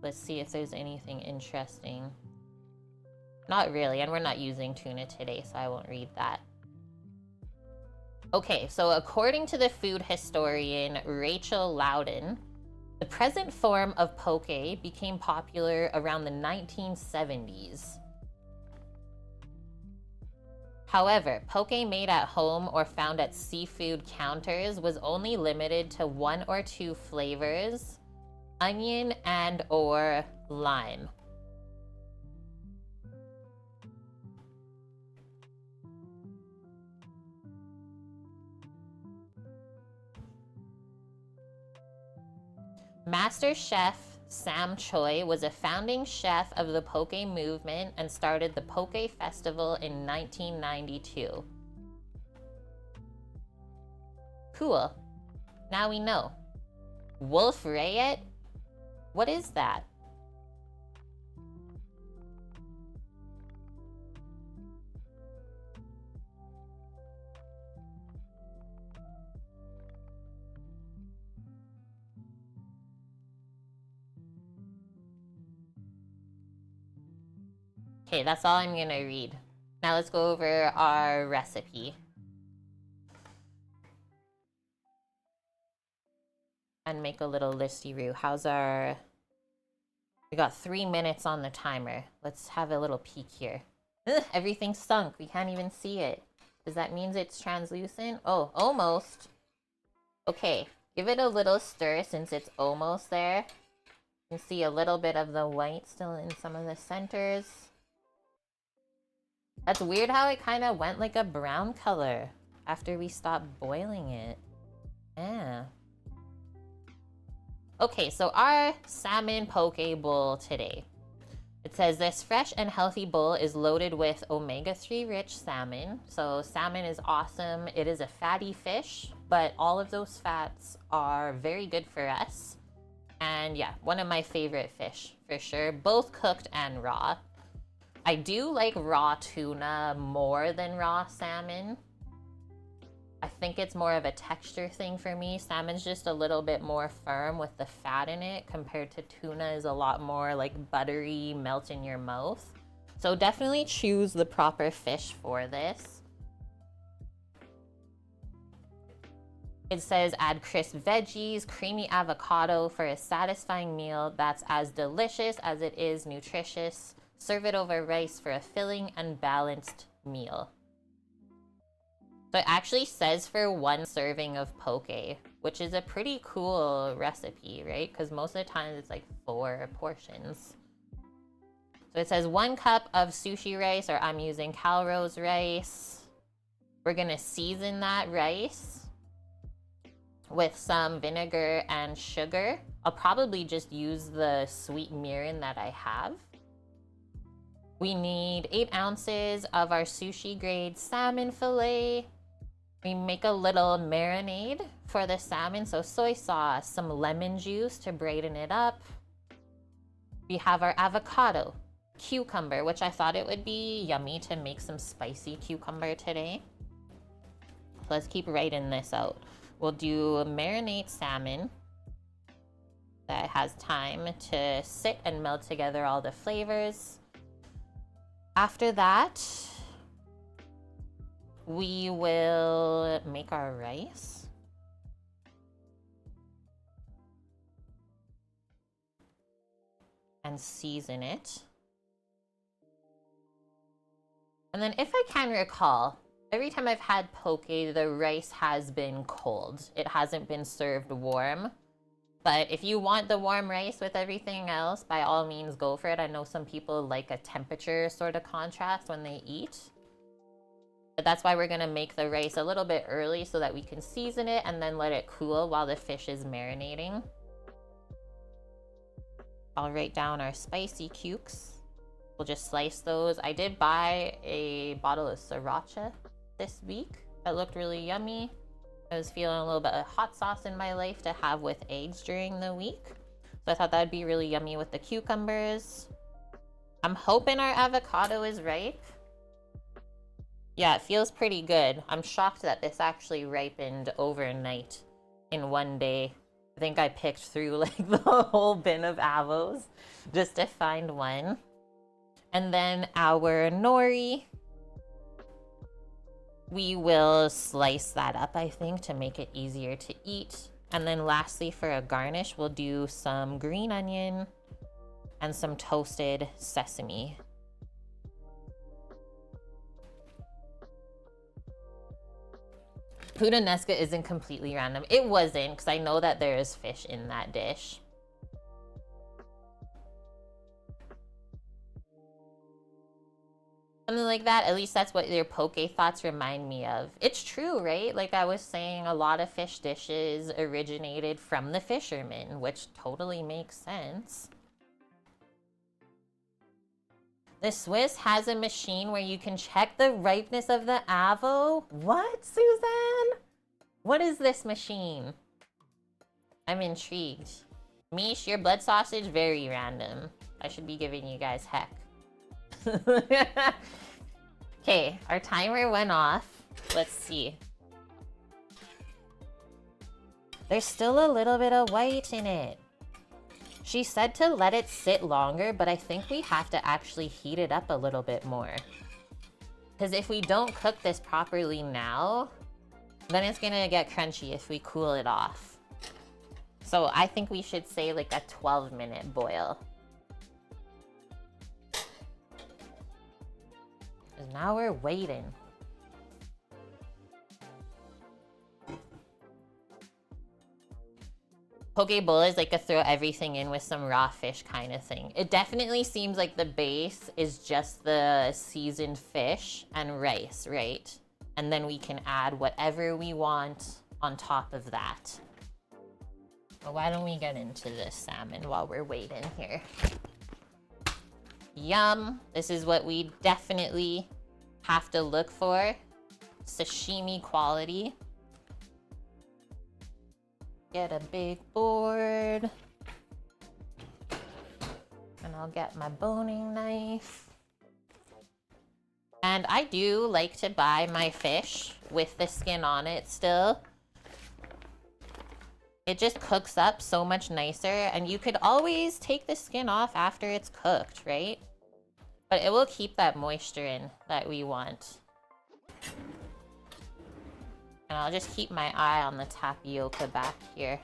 Let's see if there's anything interesting. Not really, and we're not using tuna today, so I won't read that. Okay, so according to the food historian Rachel Loudon, the present form of poke became popular around the 1970s. However, poke made at home or found at seafood counters was only limited to 1 or 2 flavors, onion and or lime. Master Chef Sam Choi was a founding chef of the poke movement and started the Poke Festival in 1992. Cool. Now we know. Wolf Rayet? What is that? Okay, that's all I'm gonna read. Now let's go over our recipe. And make a little listy-roo. How's our... We got 3 minutes on the timer. Let's have a little peek here. Ugh, everything's sunk. We can't even see it. Does that mean it's translucent? Oh, almost. Okay, give it a little stir since it's almost there. You can see a little bit of the white still in some of the centers. That's weird how it kind of went like a brown color after we stopped boiling it. Yeah. Okay, so our salmon poke bowl today. It says this fresh and healthy bowl is loaded with omega-3 rich salmon. So salmon is awesome. It is a fatty fish, but all of those fats are very good for us. And yeah, one of my favorite fish for sure, both cooked and raw. I do like raw tuna more than raw salmon. I think it's more of a texture thing for me. Salmon's just a little bit more firm with the fat in it compared to tuna is a lot more like buttery, melt in your mouth. So definitely choose the proper fish for this. It says add crisp veggies, creamy avocado for a satisfying meal that's as delicious as it is nutritious. Serve it over rice for a filling and balanced meal. So it actually says for 1 serving of poke, which is a pretty cool recipe, right? Because most of the time it's like 4 portions. So it says 1 cup of sushi rice, or I'm using Calrose rice. We're gonna season that rice with some vinegar and sugar. I'll probably just use the sweet mirin that I have. We need 8 ounces of our sushi grade salmon fillet. We make a little marinade for the salmon, so soy sauce, some lemon juice to brighten it up. We have our avocado, cucumber, which I thought it would be yummy to make some spicy cucumber today. So let's keep writing this out. We'll do marinate salmon that has time to sit and melt together all the flavors. After that, we will make our rice. And season it. And then if I can recall, every time I've had poke, the rice has been cold. It hasn't been served warm. But if you want the warm rice with everything else, by all means go for it. I know some people like a temperature sort of contrast when they eat. But that's why we're gonna make the rice a little bit early so that we can season it and then let it cool while the fish is marinating. I'll write down our spicy cukes. We'll just slice those. I did buy a bottle of sriracha this week that looked really yummy. I was feeling a little bit of hot sauce in my life to have with eggs during the week. So I thought that'd be really yummy with the cucumbers. I'm hoping our avocado is ripe. Yeah, it feels pretty good. I'm shocked that this actually ripened overnight in 1 day. I think I picked through like the whole bin of avos just to find one. And then our nori, we will slice that up, I think, to make it easier to eat. And then lastly, for a garnish, we'll do some green onion and some toasted sesame. Puttanesca isn't completely random. It wasn't, because I know that there is fish in that dish. Something like that. At least that's what your poke thoughts remind me of. It's true, right? Like I was saying, a lot of fish dishes originated from the fishermen, which totally makes sense. The Swiss has a machine where you can check the ripeness of the avo. What, Suzanne? What is this machine? I'm intrigued. Mish, your blood sausage, very random. I should be giving you guys heck. Okay, our timer went off. Let's see. There's still a little bit of white in it. She said to let it sit longer, but I think we have to actually heat it up a little bit more. Because if we don't cook this properly now, then it's gonna get crunchy if we cool it off. So I think we should say like a 12-minute boil. Because now we're waiting. Poke bowl is like a throw everything in with some raw fish kind of thing. It definitely seems like the base is just the seasoned fish and rice, right? And then we can add whatever we want on top of that. But why don't we get into this salmon while we're waiting here? Yum. This is what we definitely have to look for. Sashimi quality. Get a big board. And I'll get my boning knife. And I do like to buy my fish with the skin on it still. It just cooks up so much nicer, and you could always take the skin off after it's cooked, right? But it will keep that moisture in that we want. And I'll just keep my eye on the tapioca back here.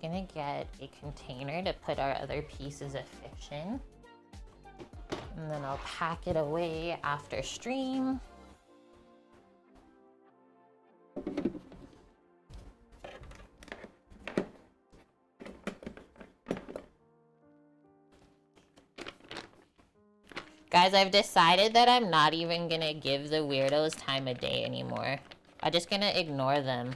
Gonna get a container to put our other pieces of fish in. And then I'll pack it away after stream. Guys, I've decided that I'm not even gonna give the weirdos time of day anymore. I'm just gonna ignore them.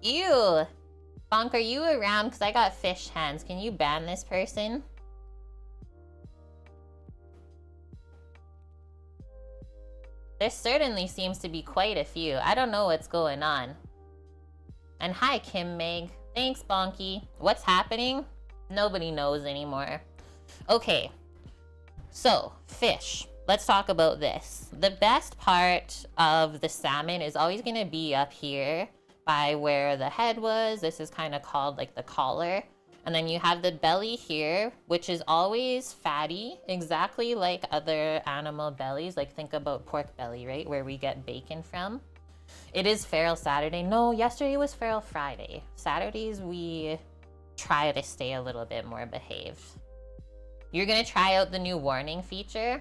Ew! Bonk, are you around? Because I got fish hands. Can you ban this person? There certainly seems to be quite a few. I don't know what's going on. And hi, Kim Meg. Thanks, Bonky. What's happening? Nobody knows anymore. Okay. So, fish. Let's talk about this. The best part of the salmon is always going to be up here by where the head was. This is kind of called like the collar. And then you have the belly here, which is always fatty, exactly like other animal bellies. Like think about pork belly, right? Where we get bacon from. It is Feral Saturday. No, yesterday was Feral Friday. Saturdays we try to stay a little bit more behaved. You're gonna try out the new warning feature?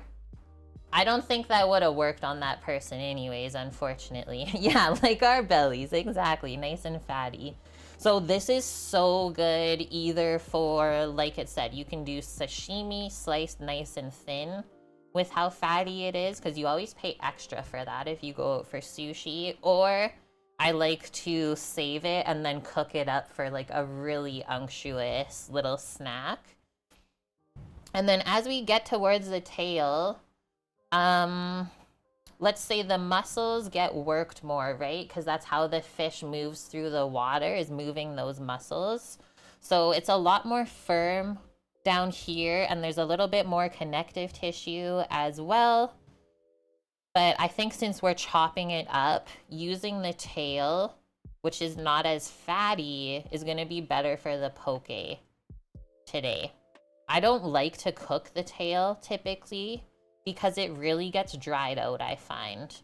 I don't think that would have worked on that person anyways, unfortunately. Yeah, like our bellies, exactly, nice and fatty. So this is so good either for, like it said, you can do sashimi sliced nice and thin with how fatty it is, because you always pay extra for that if you go out for sushi, or I like to save it and then cook it up for like a really unctuous little snack. And then as we get towards the tail, let's say the muscles get worked more, right? Because that's how the fish moves through the water, is moving those muscles. So it's a lot more firm down here, and there's a little bit more connective tissue as well. But I think since we're chopping it up, using the tail, which is not as fatty, is going to be better for the poke today. I don't like to cook the tail typically, because it really gets dried out, I find.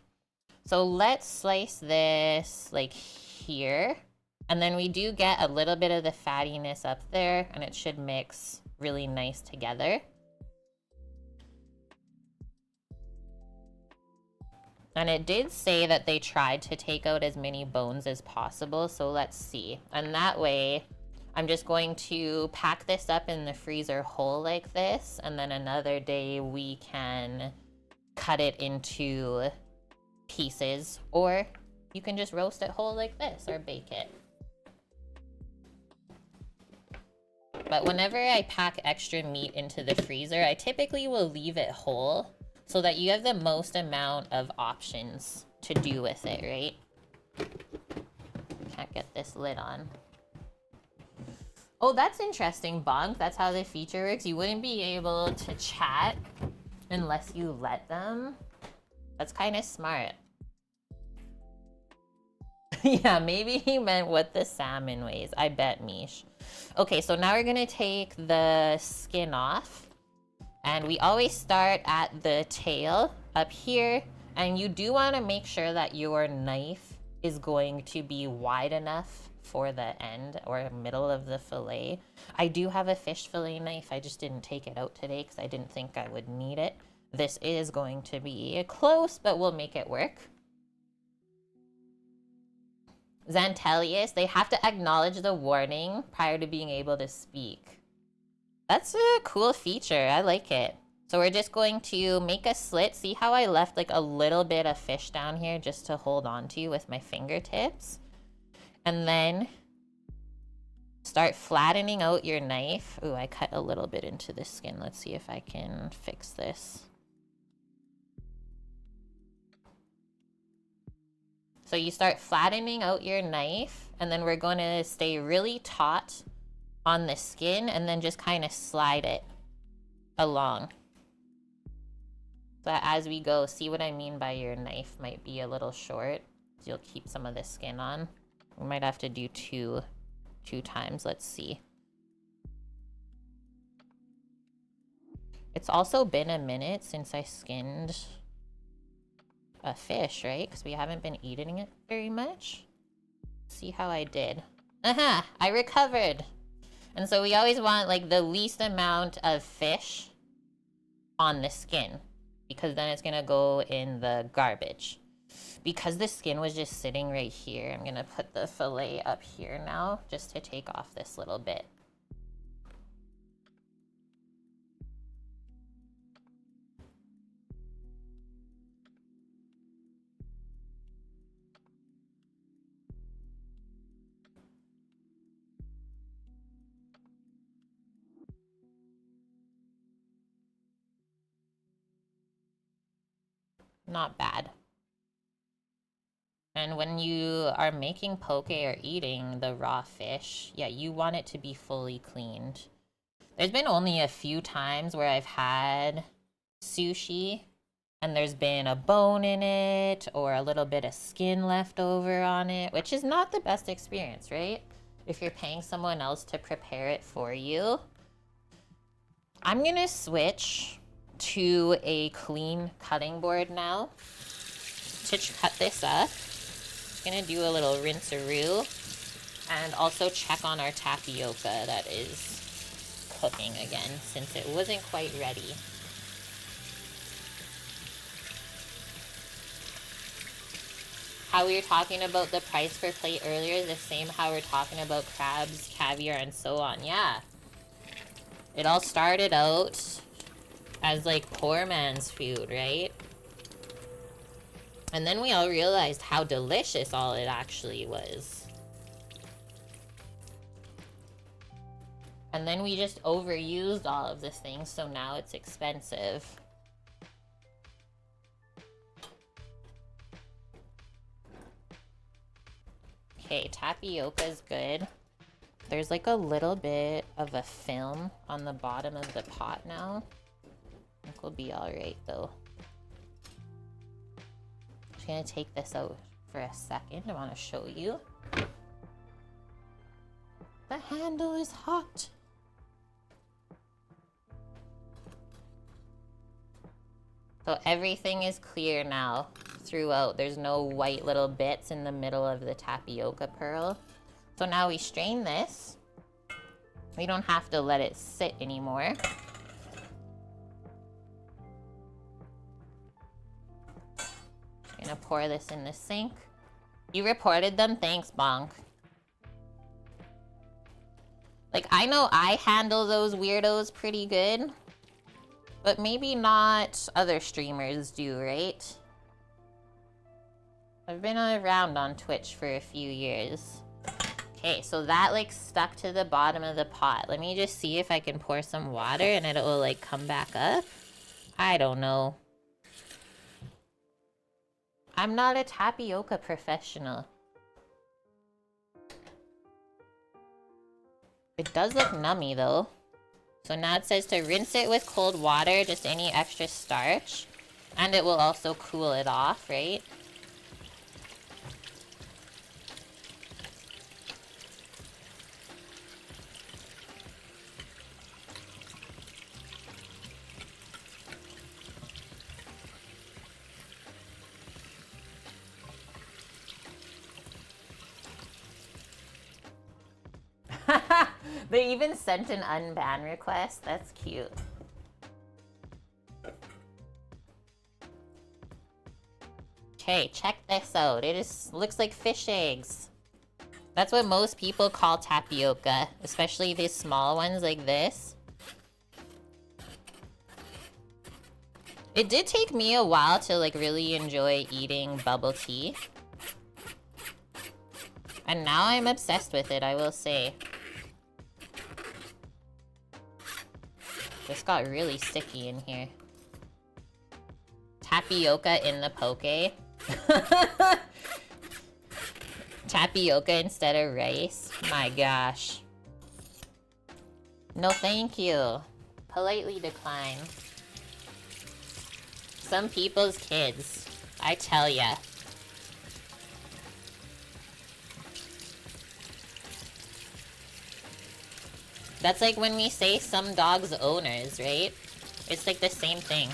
So let's slice this like here. And then we do get a little bit of the fattiness up there, and it should mix really nice together. And it did say that they tried to take out as many bones as possible, so let's see. And that way, I'm just going to pack this up in the freezer whole like this, and then another day we can cut it into pieces, or you can just roast it whole like this or bake it. But whenever I pack extra meat into the freezer, I typically will leave it whole so that you have the most amount of options to do with it, right? Can't get this lid on. Oh, that's interesting, Bonk. That's how the feature works. You wouldn't be able to chat unless you let them. That's kind of smart. Yeah, maybe he meant what the salmon weighs. I bet, Mish. Okay, so now we're gonna take the skin off. And we always start at the tail up here. And you do want to make sure that your knife is going to be wide enough for the end or middle of the fillet. I do have a fish fillet knife. I just didn't take it out today because I didn't think I would need it. This is going to be close, but we'll make it work. Xantelius, they have to acknowledge the warning prior to being able to speak. That's a cool feature. I like it. So we're just going to make a slit. See how I left like a little bit of fish down here just to hold on to with my fingertips? And then start flattening out your knife. Ooh, I cut a little bit into the skin. Let's see if I can fix this. So you start flattening out your knife, and then we're going to stay really taut on the skin and then just kind of slide it along. So as we go, see what I mean by your knife might be a little short. You'll keep some of the skin on. We might have to do two times. Let's see. It's also been a minute since I skinned a fish, right? Because we haven't been eating it very much. See how I did. Aha! I recovered! And so we always want like the least amount of fish on the skin, because then it's gonna go in the garbage. Because the skin was just sitting right here, I'm gonna put the fillet up here now just to take off this little bit. Not bad. And when you are making poke or eating the raw fish, yeah, you want it to be fully cleaned. There's been only a few times where I've had sushi and there's been a bone in it or a little bit of skin left over on it, which is not the best experience, right? If you're paying someone else to prepare it for you. I'm gonna switch to a clean cutting board now to cut this up. Gonna do a little rinse-a-roo and also check on our tapioca that is cooking again since it wasn't quite ready. How we were talking about the price per plate earlier, the same how we're talking about crabs, caviar, and so on. Yeah. It all started out as like poor man's food, right? And then we all realized how delicious all it actually was. And then we just overused all of this thing, so now it's expensive. Okay, tapioca's good. There's like a little bit of a film on the bottom of the pot now. I think we'll be alright though. I'm gonna take this out for a second. I want to show you. The handle is hot. So everything is clear now throughout. There's no white little bits in the middle of the tapioca pearl. So now we strain this. We don't have to let it sit anymore. Gonna pour this in the sink. You reported them? Thanks, Bonk. Like, I know I handle those weirdos pretty good, but maybe not other streamers do, right? I've been around on Twitch for a few years. Okay, so that like stuck to the bottom of the pot. Let me just see if I can pour some water and it will like come back up. I don't know. I'm not a tapioca professional. It does look nummy though. So now it says to rinse it with cold water, just any extra starch. And it will also cool it off, right? They even sent an unban request. That's cute. Okay, check this out. Looks like fish eggs. That's what most people call tapioca, especially these small ones like this. It did take me a while to like really enjoy eating bubble tea. And now I'm obsessed with it, I will say. This got really sticky in here. Tapioca in the poke. Tapioca instead of rice. My gosh. No thank you. Politely decline. Some people's kids. I tell ya. That's like when we say some dogs' owners, right? It's like the same thing.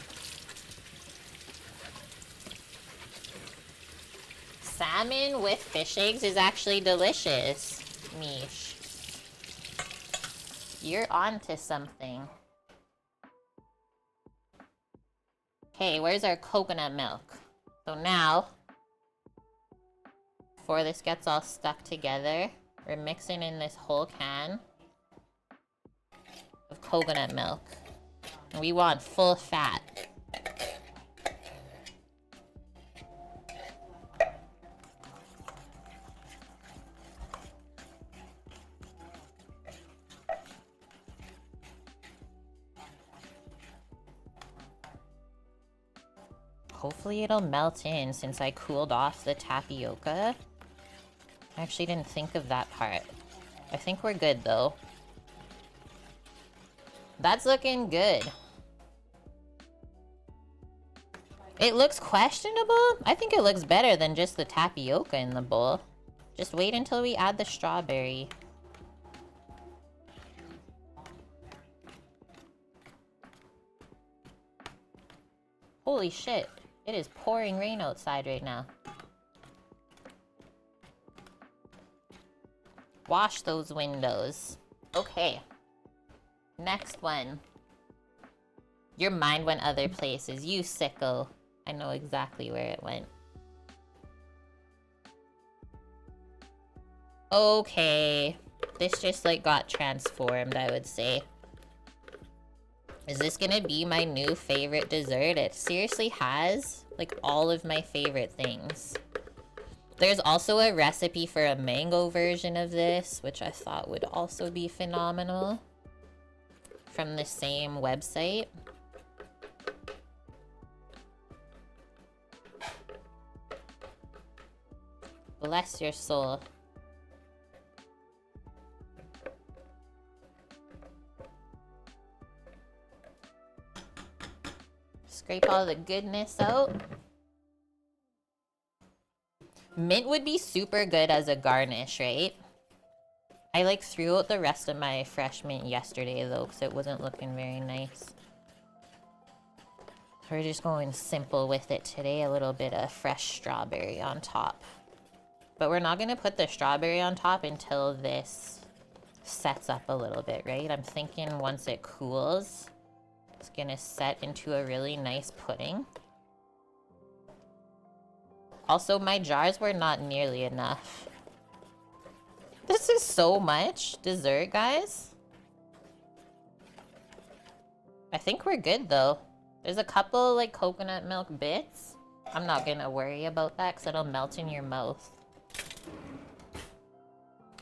Salmon with fish eggs is actually delicious, Mish. You're onto something. Okay, where's our coconut milk? So now, before this gets all stuck together, we're mixing in this whole can of coconut milk. And we want full fat. Hopefully it'll melt in since I cooled off the tapioca. I actually didn't think of that part. I think we're good though. That's looking good. It looks questionable. I think it looks better than just the tapioca in the bowl. Just wait until we add the strawberry. Holy shit. It is pouring rain outside right now. Wash those windows. Okay. Next one. Your mind went other places. You sicko. I know exactly where it went. Okay. This just like got transformed, I would say. Is this gonna be my new favorite dessert? It seriously has like all of my favorite things. There's also a recipe for a mango version of this, which I thought would also be phenomenal. From the same website. Bless your soul. Scrape all the goodness out. Mint would be super good as a garnish, right? I like threw out the rest of my fresh mint yesterday though, because it wasn't looking very nice. We're just going simple with it today, a little bit of fresh strawberry on top. But we're not gonna put the strawberry on top until this sets up a little bit, right? I'm thinking once it cools, it's gonna set into a really nice pudding. Also, my jars were not nearly enough. This is so much dessert, guys. I think we're good, though. There's a couple, like, coconut milk bits. I'm not gonna worry about that because it'll melt in your mouth.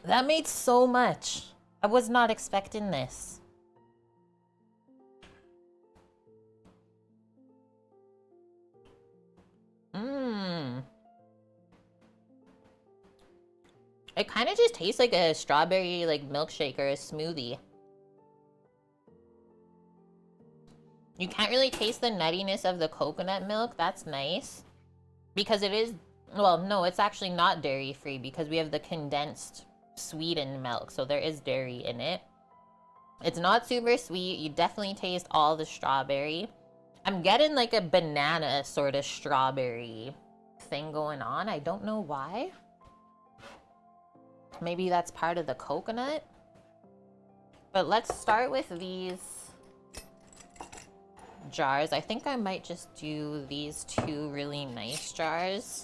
That made so much. I was not expecting this. Mmm. It kind of just tastes like a strawberry, like, milkshake or a smoothie. You can't really taste the nuttiness of the coconut milk. That's nice. Because it is... Well, no, it's actually not dairy-free because we have the condensed sweetened milk. So there is dairy in it. It's not super sweet. You definitely taste all the strawberry. I'm getting like a banana sort of strawberry thing going on. I don't know why. Maybe that's part of the coconut. But let's start with these jars. I think I might just do these two really nice jars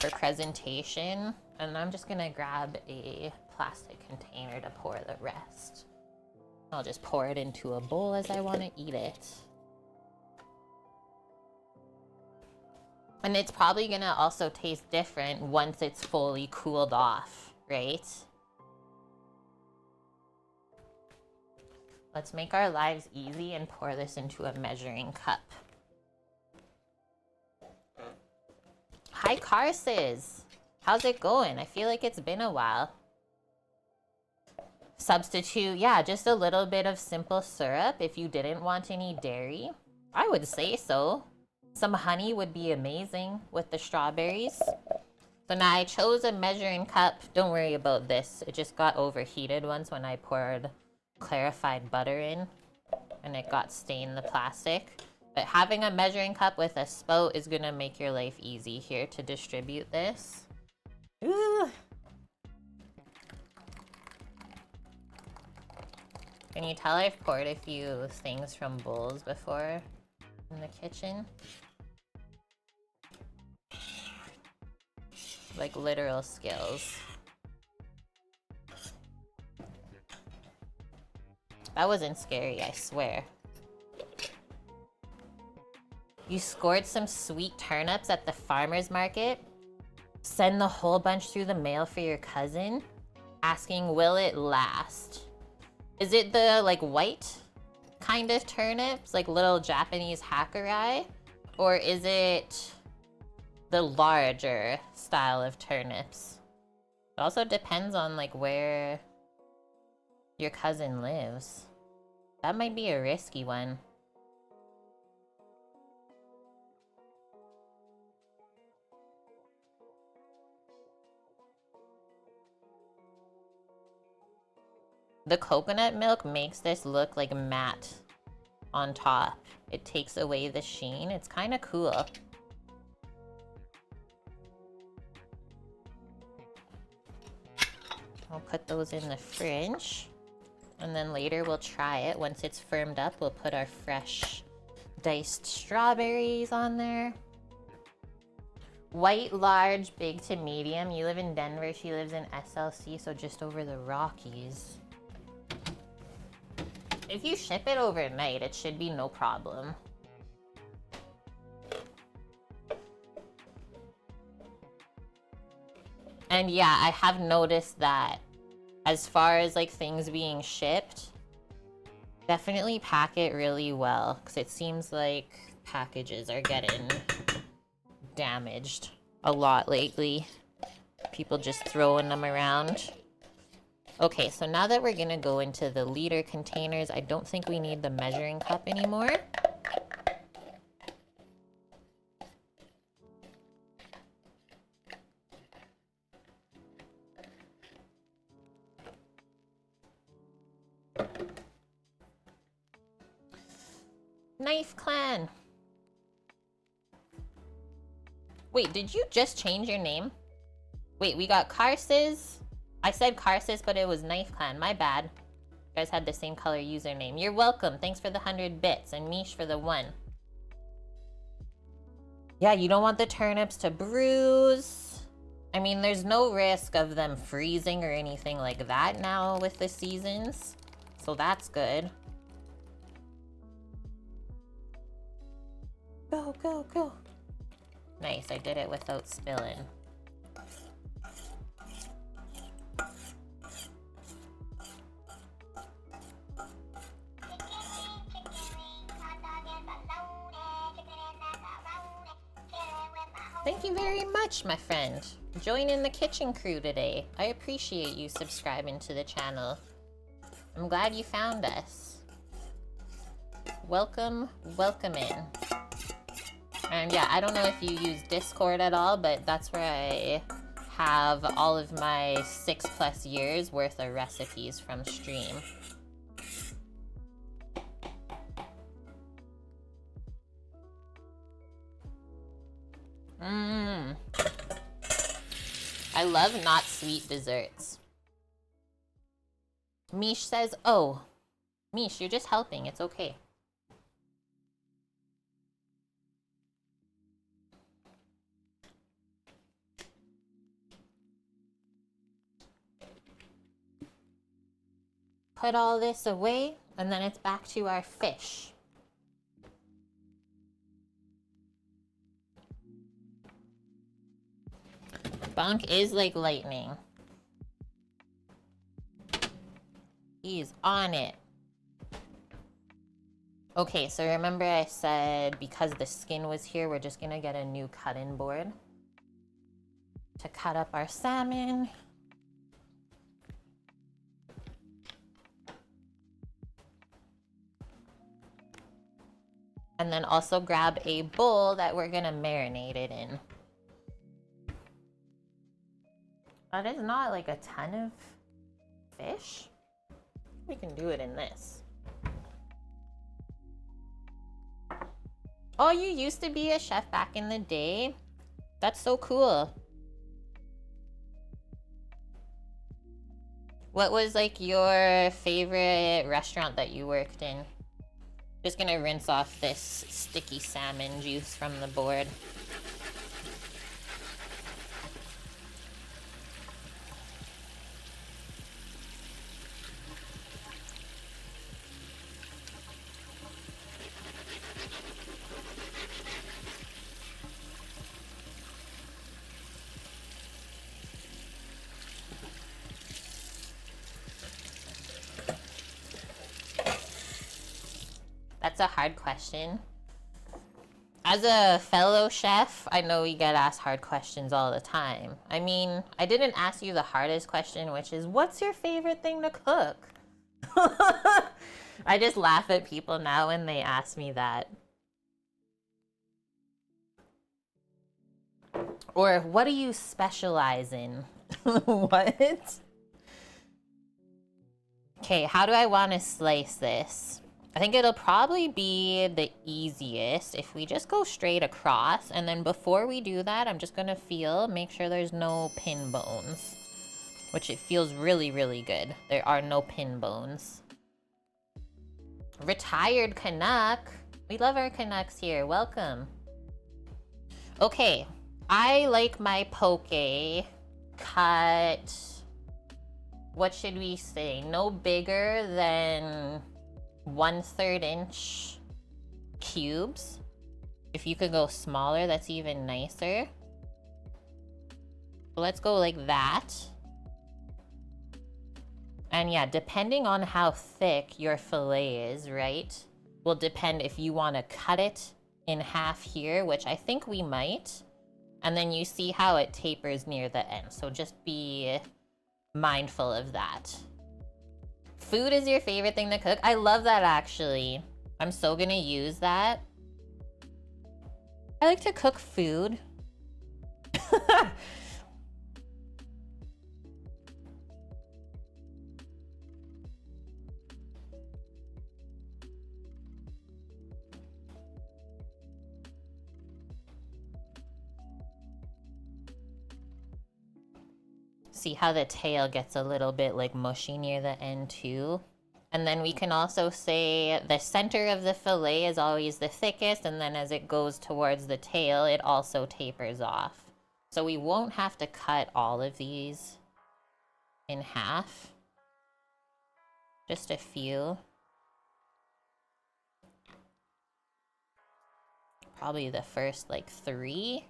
for presentation. And I'm just gonna grab a plastic container to pour the rest. I'll just pour it into a bowl as I want to eat it. And it's probably gonna also taste different once it's fully cooled off, right? Let's make our lives easy and pour this into a measuring cup. Hi, Carses. How's it going? I feel like it's been a while. Substitute, yeah, just a little bit of simple syrup if you didn't want any dairy. I would say so. Some honey would be amazing with the strawberries. So now I chose a measuring cup. Don't worry about this. It just got overheated once when I poured clarified butter in and it got stained the plastic. But having a measuring cup with a spout is gonna make your life easy here to distribute this. Ooh. Can you tell I've poured a few things from bowls before in the kitchen? Like literal skills. That wasn't scary, I swear. You scored some sweet turnips at the farmer's market? Send the whole bunch through the mail for your cousin? Asking, will it last? Is it the, like, white kind of turnips? Like little Japanese hakurei? Or is it the larger style of turnips? It also depends on, like, where your cousin lives. That might be a risky one. The coconut milk makes this look like matte on top. It takes away the sheen. It's kind of cool. I'll put those in the fridge. And then later we'll try it. Once it's firmed up, we'll put our fresh diced strawberries on there. White, large, big to medium. You live in Denver, she lives in SLC, so just over the Rockies. If you ship it overnight, it should be no problem. And yeah, I have noticed that as far as like things being shipped, definitely pack it really well because it seems like packages are getting damaged a lot lately. People just throwing them around. Okay, so now that we're gonna go into the liter containers, I don't think we need the measuring cup anymore. Knife Clan. Wait, did you just change your name? Wait, we got Carses. I said Carses, but it was Knife Clan. My bad. You guys had the same color username. You're welcome. Thanks for the 100 bits. And Mish for the 1. Yeah, you don't want the turnips to bruise. I mean, there's no risk of them freezing or anything like that now with the seasons. So that's good. Go, go, go. Nice, I did it without spilling. Thank you very much, my friend. Join in the kitchen crew today. I appreciate you subscribing to the channel. I'm glad you found us. Welcome, welcome in. And yeah, I don't know if you use Discord at all, but that's where I have all of my 6+ years worth of recipes from stream. I love not sweet desserts. Mish says, oh, Mish, you're just helping. It's okay. Put all this away, and then it's back to our fish. Bonk is like lightning. He's on it. Okay, so remember I said because the skin was here, we're just gonna get a new cutting board to cut up our salmon. And then also grab a bowl that we're gonna marinate it in. That is not like a ton of fish. We can do it in this. Oh, you used to be a chef back in the day? That's so cool. What was like your favorite restaurant that you worked in? Just gonna rinse off this sticky salmon juice from the board. That's a hard question. As a fellow chef, I know we get asked hard questions all the time. I mean, I didn't ask you the hardest question, which is, what's your favorite thing to cook? I just laugh at people now when they ask me that. Or, what do you specialize in? What? Okay, how do I want to slice this? I think it'll probably be the easiest if we just go straight across. And then before we do that, I'm just going to make sure there's no pin bones. Which it feels really, really good. There are no pin bones. Retired Canuck. We love our Canucks here. Welcome. Okay. I like my poke cut, what should we say? No bigger than 1/3 inch cubes. If you could go smaller, that's even nicer. So let's go like that. And yeah, depending on how thick your fillet is, right, will depend if you want to cut it in half here, which I think we might. And then you see how it tapers near the end. So just be mindful of that. Food is your favorite thing to cook? I love that, actually. I'm so gonna use that. I like to cook food. See how the tail gets a little bit like mushy near the end too. And then we can also say the center of the fillet is always the thickest, and then as it goes towards the tail, it also tapers off. So we won't have to cut all of these in half. Just a few. Probably the first like 3,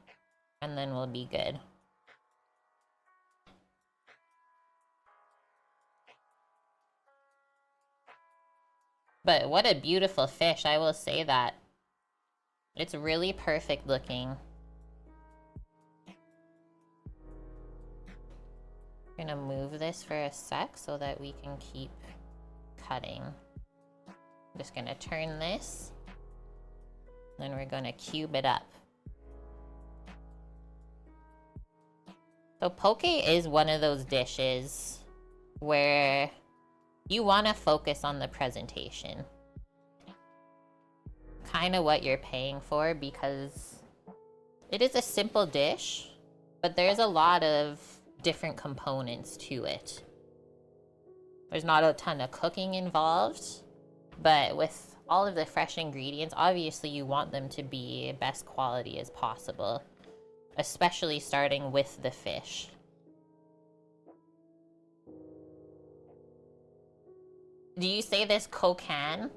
and then we'll be good. But what a beautiful fish, I will say that. It's really perfect looking. I'm gonna move this for a sec so that we can keep cutting. I'm just gonna turn this. Then we're gonna cube it up. So poke is one of those dishes where you want to focus on the presentation. Kind of what you're paying for, because it is a simple dish, but there's a lot of different components to it. There's not a ton of cooking involved, but with all of the fresh ingredients, obviously you want them to be best quality as possible, especially starting with the fish. Do you say this Kokan,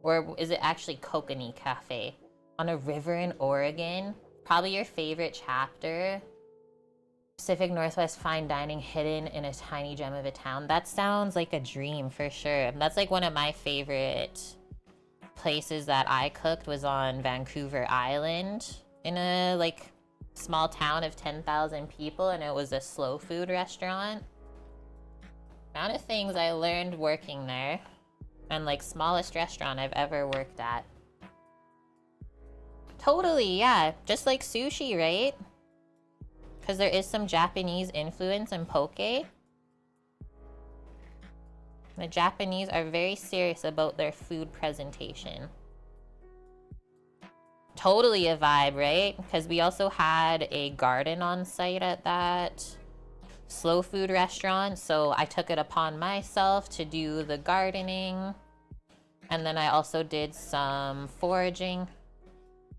or is it actually Kokanee Cafe? On a river in Oregon? Probably your favorite chapter. Pacific Northwest fine dining hidden in a tiny gem of a town. That sounds like a dream for sure. That's like one of my favorite places that I cooked was on Vancouver Island in a like small town of 10,000 people, and it was a slow food restaurant. Amount of things I learned working there, and like smallest restaurant I've ever worked at. Totally, yeah, just like sushi, right? Because there is some Japanese influence in poke. The Japanese are very serious about their food presentation. Totally a vibe, right? Because we also had a garden on site at that slow food restaurant, so I took it upon myself to do the gardening. And then I also did some foraging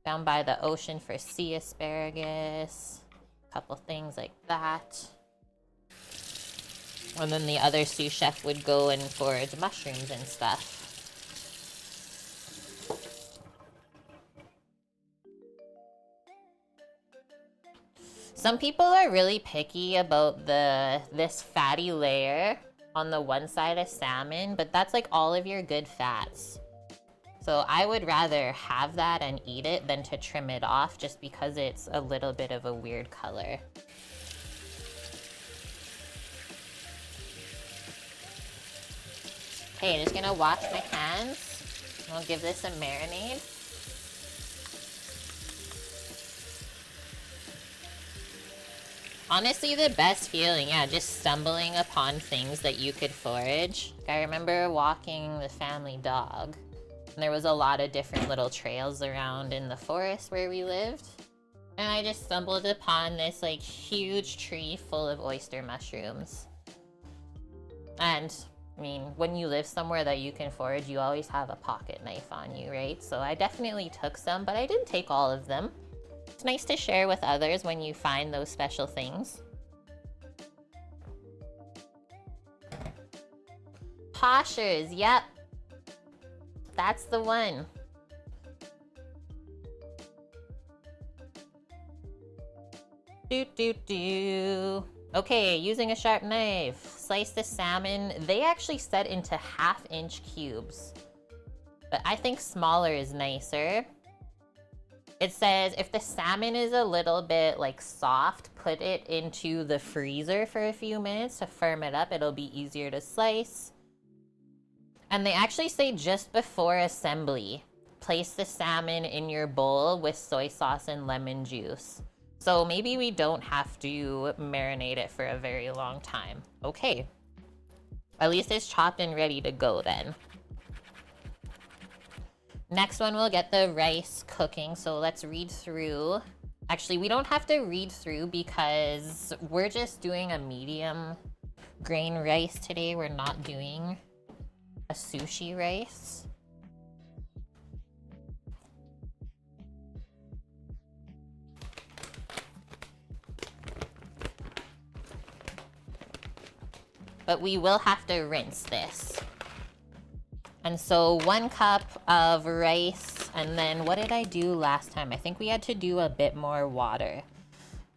down by the ocean for sea asparagus. Couple things like that. And then the other sous chef would go and forage mushrooms and stuff. Some people are really picky about this fatty layer on the one side of salmon, but that's like all of your good fats. So I would rather have that and eat it than to trim it off, just because it's a little bit of a weird color. Okay, just gonna wash my hands. I'll give this a marinade. Honestly, the best feeling, yeah, just stumbling upon things that you could forage. I remember walking the family dog. And there was a lot of different little trails around in the forest where we lived. And I just stumbled upon this like huge tree full of oyster mushrooms. And I mean, when you live somewhere that you can forage, you always have a pocket knife on you, right? So I definitely took some, but I didn't take all of them. It's nice to share with others when you find those special things. Poshers, yep. That's the one. Do. Okay, using a sharp knife. Slice the salmon. They actually set into 1/2-inch cubes. But I think smaller is nicer. It says if the salmon is a little bit like soft, put it into the freezer for a few minutes to firm it up. It'll be easier to slice. And they actually say just before assembly, place the salmon in your bowl with soy sauce and lemon juice. So maybe we don't have to marinate it for a very long time. Okay. At least it's chopped and ready to go then. Next one, we'll get the rice cooking. So let's read through. Actually, we don't have to read through because we're just doing a medium grain rice today. We're not doing a sushi rice. but we will have to rinse this. And so 1 cup of rice, and then what did I do last time? I think we had to do a bit more water.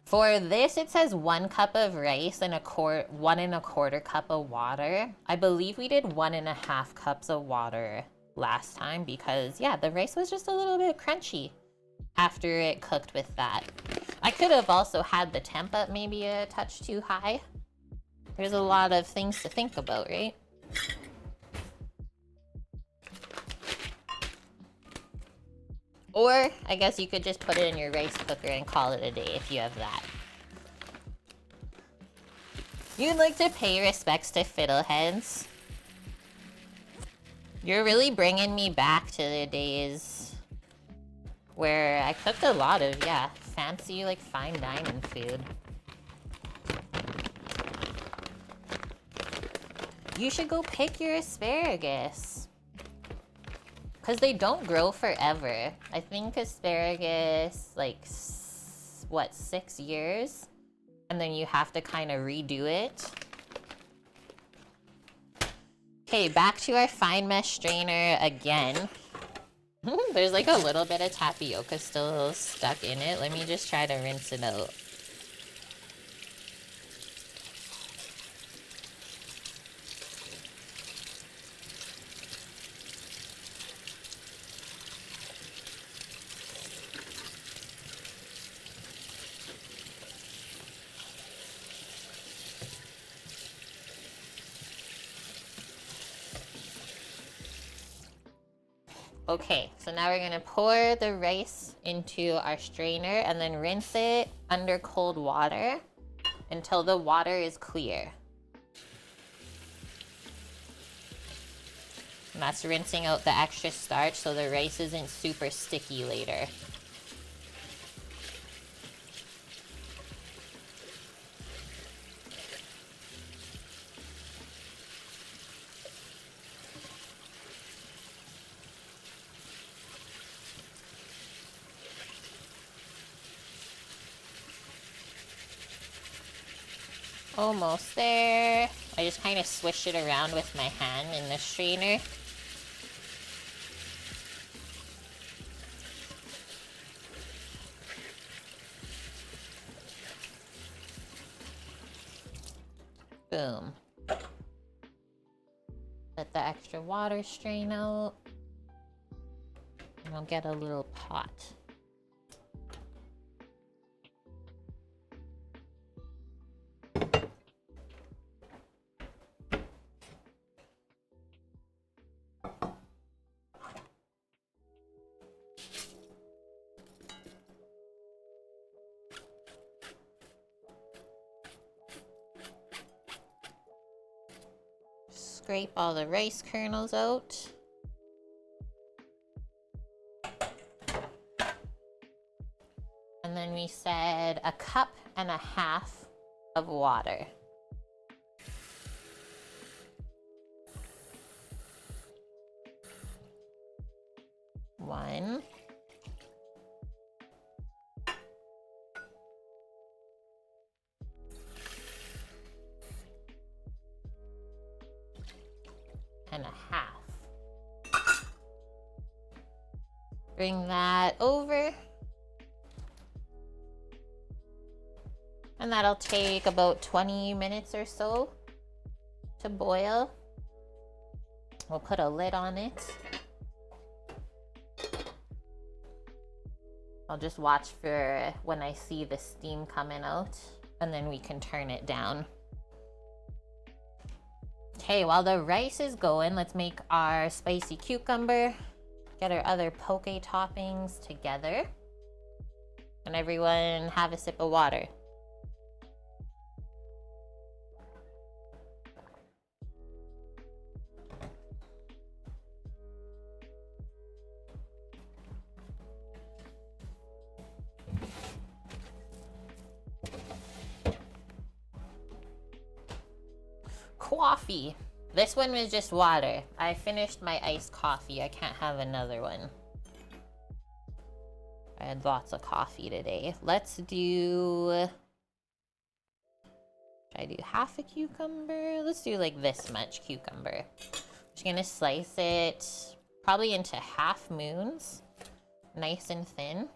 For this, it says 1 cup of rice and 1¼ cup of water. I believe we did 1½ cups of water last time because, yeah, the rice was just a little bit crunchy after it cooked with that. I could have also had the temp up maybe a touch too high. There's a lot of things to think about, right? Or, I guess you could just put it in your rice cooker and call it a day if you have that. You'd like to pay respects to fiddleheads? You're really bringing me back to the days where I cooked a lot of, yeah, fancy, like, fine dining food. You should go pick your asparagus. Because they don't grow forever. I think asparagus, like, what, 6 years? And then you have to kind of redo it. Okay, back to our fine mesh strainer again. There's like a little bit of tapioca still stuck in it. Let me just try to rinse it out. Okay, so now we're gonna pour the rice into our strainer and then rinse it under cold water until the water is clear. And that's rinsing out the extra starch so the rice isn't super sticky later. Almost there. I just kind of swish it around with my hand in the strainer. Boom. Let the extra water strain out. And I'll get a little pot. Scrape all the rice kernels out. And then we said 1.5 cups of water. One. And 1/2. Bring that over. And that'll take about 20 minutes or so to boil. We'll put a lid on it. I'll just watch for when I see the steam coming out, and then we can turn it down. Okay, while the rice is going, let's make our spicy cucumber, get our other poke toppings together, and everyone have a sip of water. Coffee. This one was just water. I finished my iced coffee. I can't have another one. I had lots of coffee today. Let's do Should I do half a cucumber? Let's do like this much cucumber. Just gonna slice it probably into half moons, nice and thin.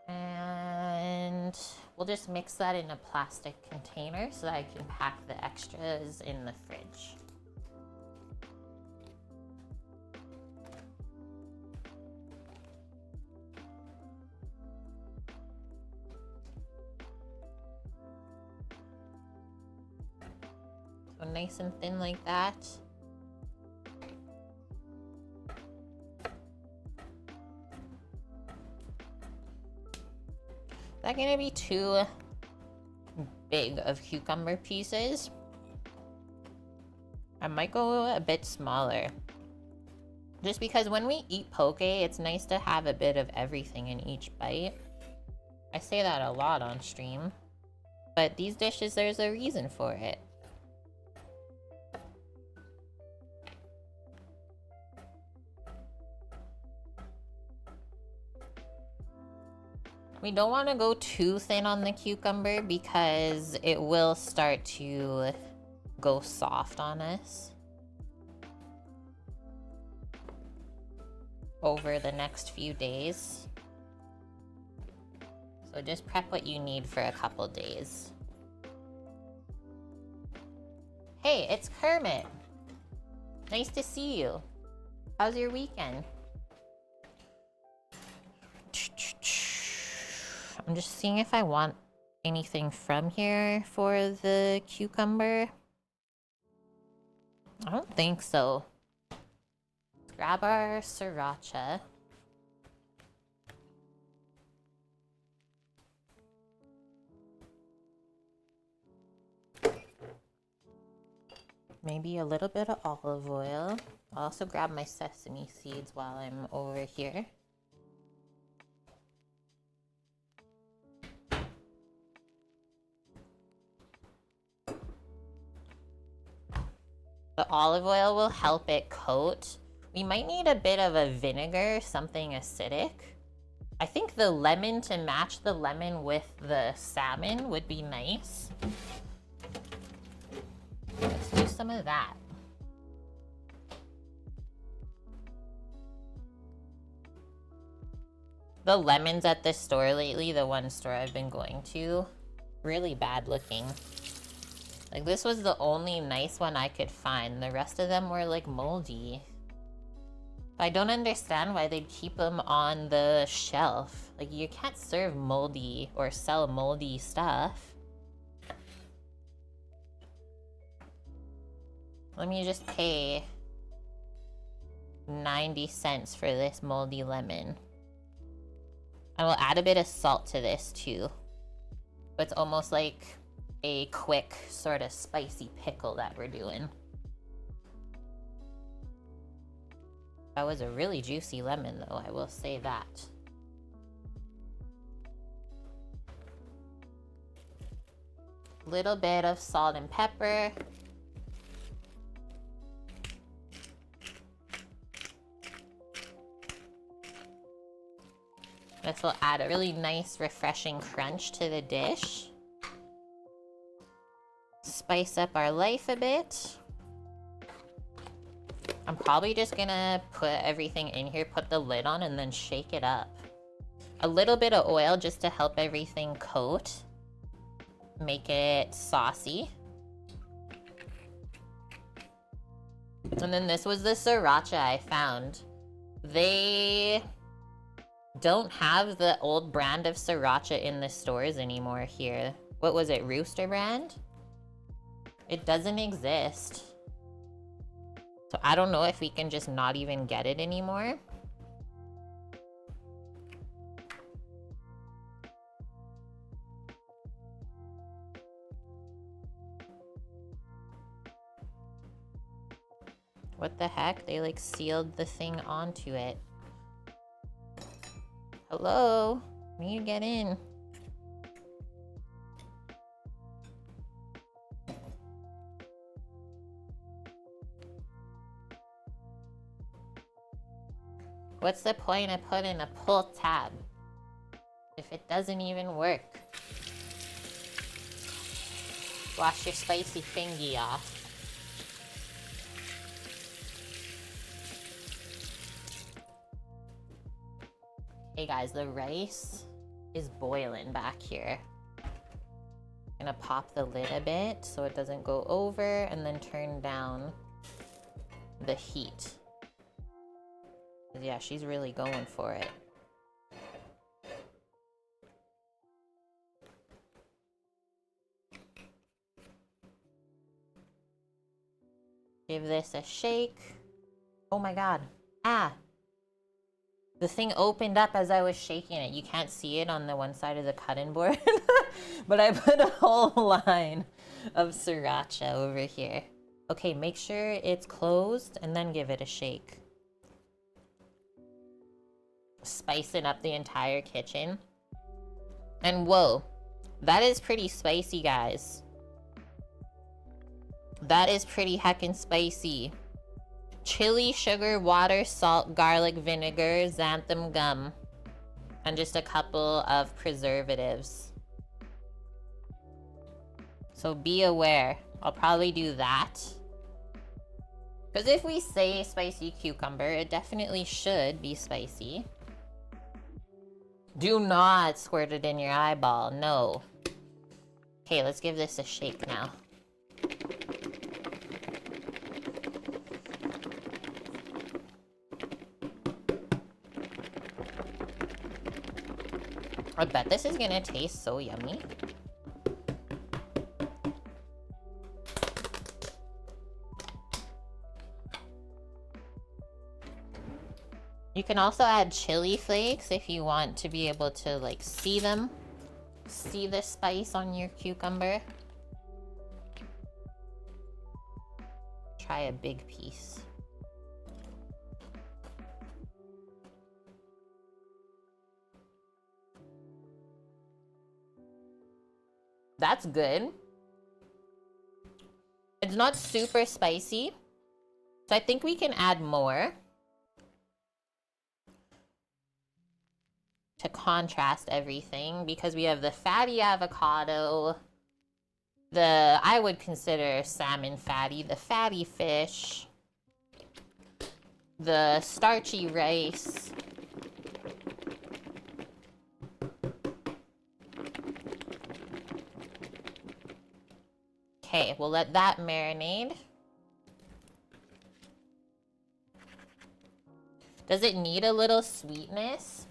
And we'll just mix that in a plastic container so that I can pack the extras in the fridge. So nice and thin like that. Is that gonna be too big of cucumber pieces? I might go a bit smaller. Just because when we eat poke, it's nice to have a bit of everything in each bite. I say that a lot on stream. But these dishes, there's a reason for it. We don't want to go too thin on the cucumber because it will start to go soft on us over the next few days. So just prep what you need for a couple days. Hey, it's Kermit. Nice to see you. How's your weekend? I'm just seeing if I want anything from here for the cucumber. I don't think so. Let's grab our sriracha. Maybe a little bit of olive oil. I'll also grab my sesame seeds while I'm over here. The olive oil will help it coat. We might need a bit of a vinegar, something acidic. I think the lemon, to match the lemon with the salmon, would be nice. Let's do some of that. The lemons at this store lately, the one store I've been going to, really bad looking. Like, this was the only nice one I could find. The rest of them were like moldy. I don't understand why they'd keep them on the shelf. Like, you can't serve moldy or sell moldy stuff. Let me just pay 90 cents for this moldy lemon. And we'll add a bit of salt to this too. It's almost like a quick sort of spicy pickle that we're doing. That was a really juicy lemon though, I will say that. Little bit of salt and pepper. This will add a really nice, refreshing crunch to the dish. Spice up our life a bit. I'm probably just gonna put everything in here, put the lid on, and then shake it up. A little bit of oil just to help everything coat. Make it saucy. And then this was the sriracha I found. They don't have the old brand of sriracha in the stores anymore here. What was it, Rooster brand? It doesn't exist. So I don't know if we can just not even get it anymore. What the heck? They like sealed the thing onto it. Hello? Can you get in? What's the point of putting a pull tab if it doesn't even work? Wash your spicy fingy off. Hey guys, the rice is boiling back here. Gonna pop the lid a bit so it doesn't go over, and then turn down the heat. Yeah, she's really going for it. Give this a shake. Oh my god. Ah! The thing opened up as I was shaking it. You can't see it on the one side of the cutting board. But I put a whole line of sriracha over here. Okay, make sure it's closed and then give it a shake. Spicing up the entire kitchen. And whoa, that is pretty spicy, guys. That is pretty heckin' spicy. Chili, sugar, water, salt, garlic, vinegar, xanthan gum, and just a couple of preservatives. So be aware. I'll probably do that. Because if we say spicy cucumber, it definitely should be spicy. Do not squirt it in your eyeball. No. Okay, let's give this a shake now. I bet this is gonna taste so yummy. You can also add chili flakes if you want to be able to like see them. See the spice on your cucumber. Try a big piece. That's good. It's not super spicy, so I think we can add more to contrast everything, because we have the fatty avocado, the, I would consider salmon fatty, the fatty fish, the starchy rice, okay, we'll let that marinate. Does it need a little sweetness?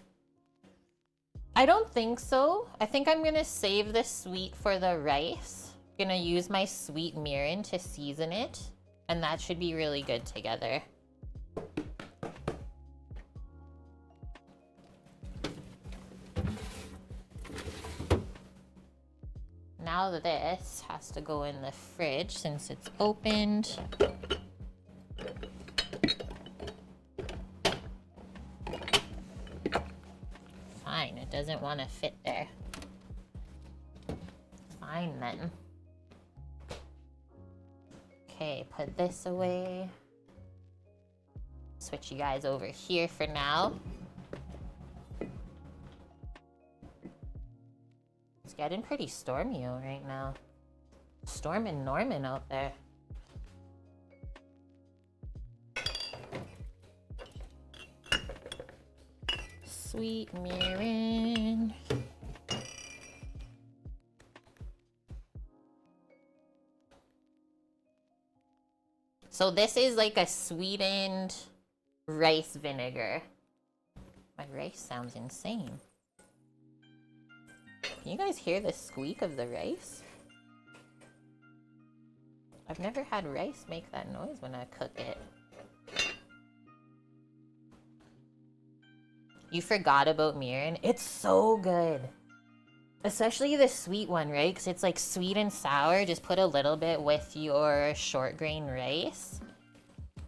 I don't think so. I think I'm gonna save the sweet for the rice. I'm gonna use my sweet mirin to season it, and that should be really good together. Now this has to go in the fridge since it's opened. Fine, it doesn't want to fit there. Fine then. Okay, put this away. Switch you guys over here for now. It's getting pretty stormy out right now. Storming Norman out there. Sweet mirin. So this is like a sweetened rice vinegar. My rice sounds insane. Can you guys hear the squeak of the rice? I've never had rice make that noise when I cook it. You forgot about mirin? It's so good. Especially the sweet one, right? Because it's like sweet and sour. Just put a little bit with your short grain rice,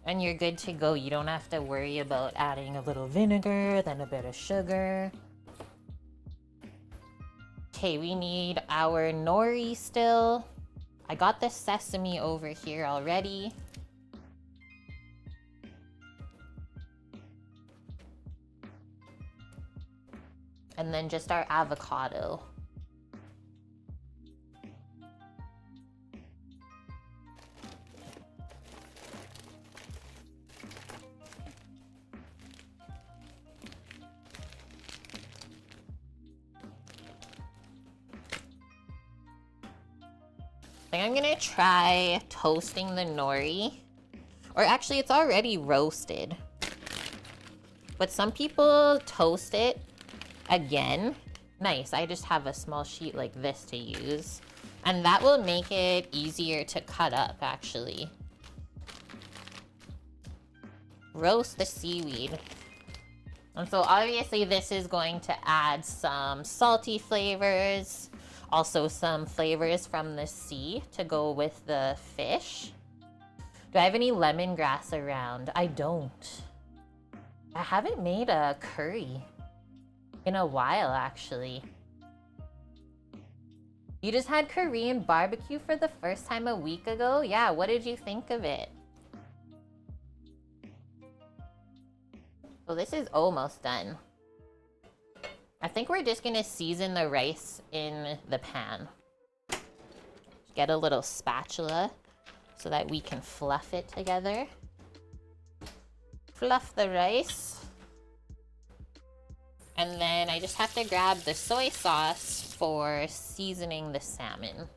and you're good to go. You don't have to worry about adding a little vinegar, then a bit of sugar. Okay, we need our nori still. I got the sesame over here already. and then just our avocado. I think I'm gonna try toasting the nori. Or actually, it's already roasted. But some people toast it again. Nice, I just have a small sheet like this to use. And that will make it easier to cut up, actually. Roast the seaweed. And so obviously this is going to add some salty flavors. Also some flavors from the sea to go with the fish. Do I have any lemongrass around? I don't. I haven't made a curry in a while, actually. You just had Korean barbecue for the first time a week ago? Yeah, what did you think of it? Well, this is almost done. I think we're just gonna season the rice in the pan. Get a little spatula so that we can fluff it together. Fluff the rice. And then I just have to grab the soy sauce for seasoning the salmon.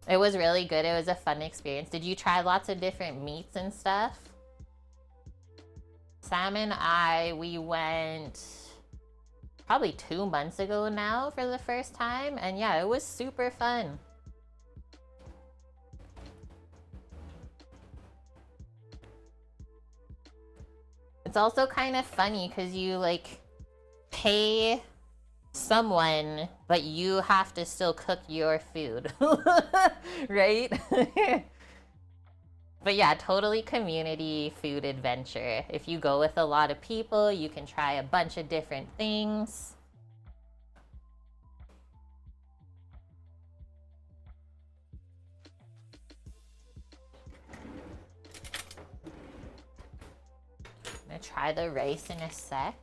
It was really good. It was a fun experience. Did you try lots of different meats and stuff? Salmon, we went probably 2 months ago now for the first time. And yeah, it was super fun. It's also kind of funny because you like pay someone, but you have to still cook your food, right? But yeah, totally community food adventure. If you go with a lot of people, you can try a bunch of different things. I'm gonna try the rice in a sec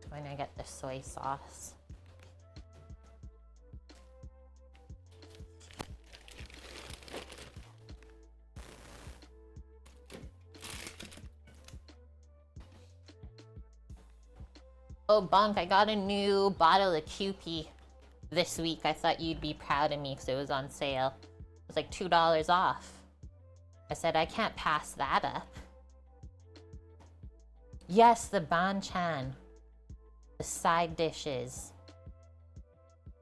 when I get the soy sauce. Oh, Bonk, I got a new bottle of QP this week. I thought you'd be proud of me because it was on sale. It was like $2 off. I said, I can't pass that up. Yes, the banchan. The side dishes.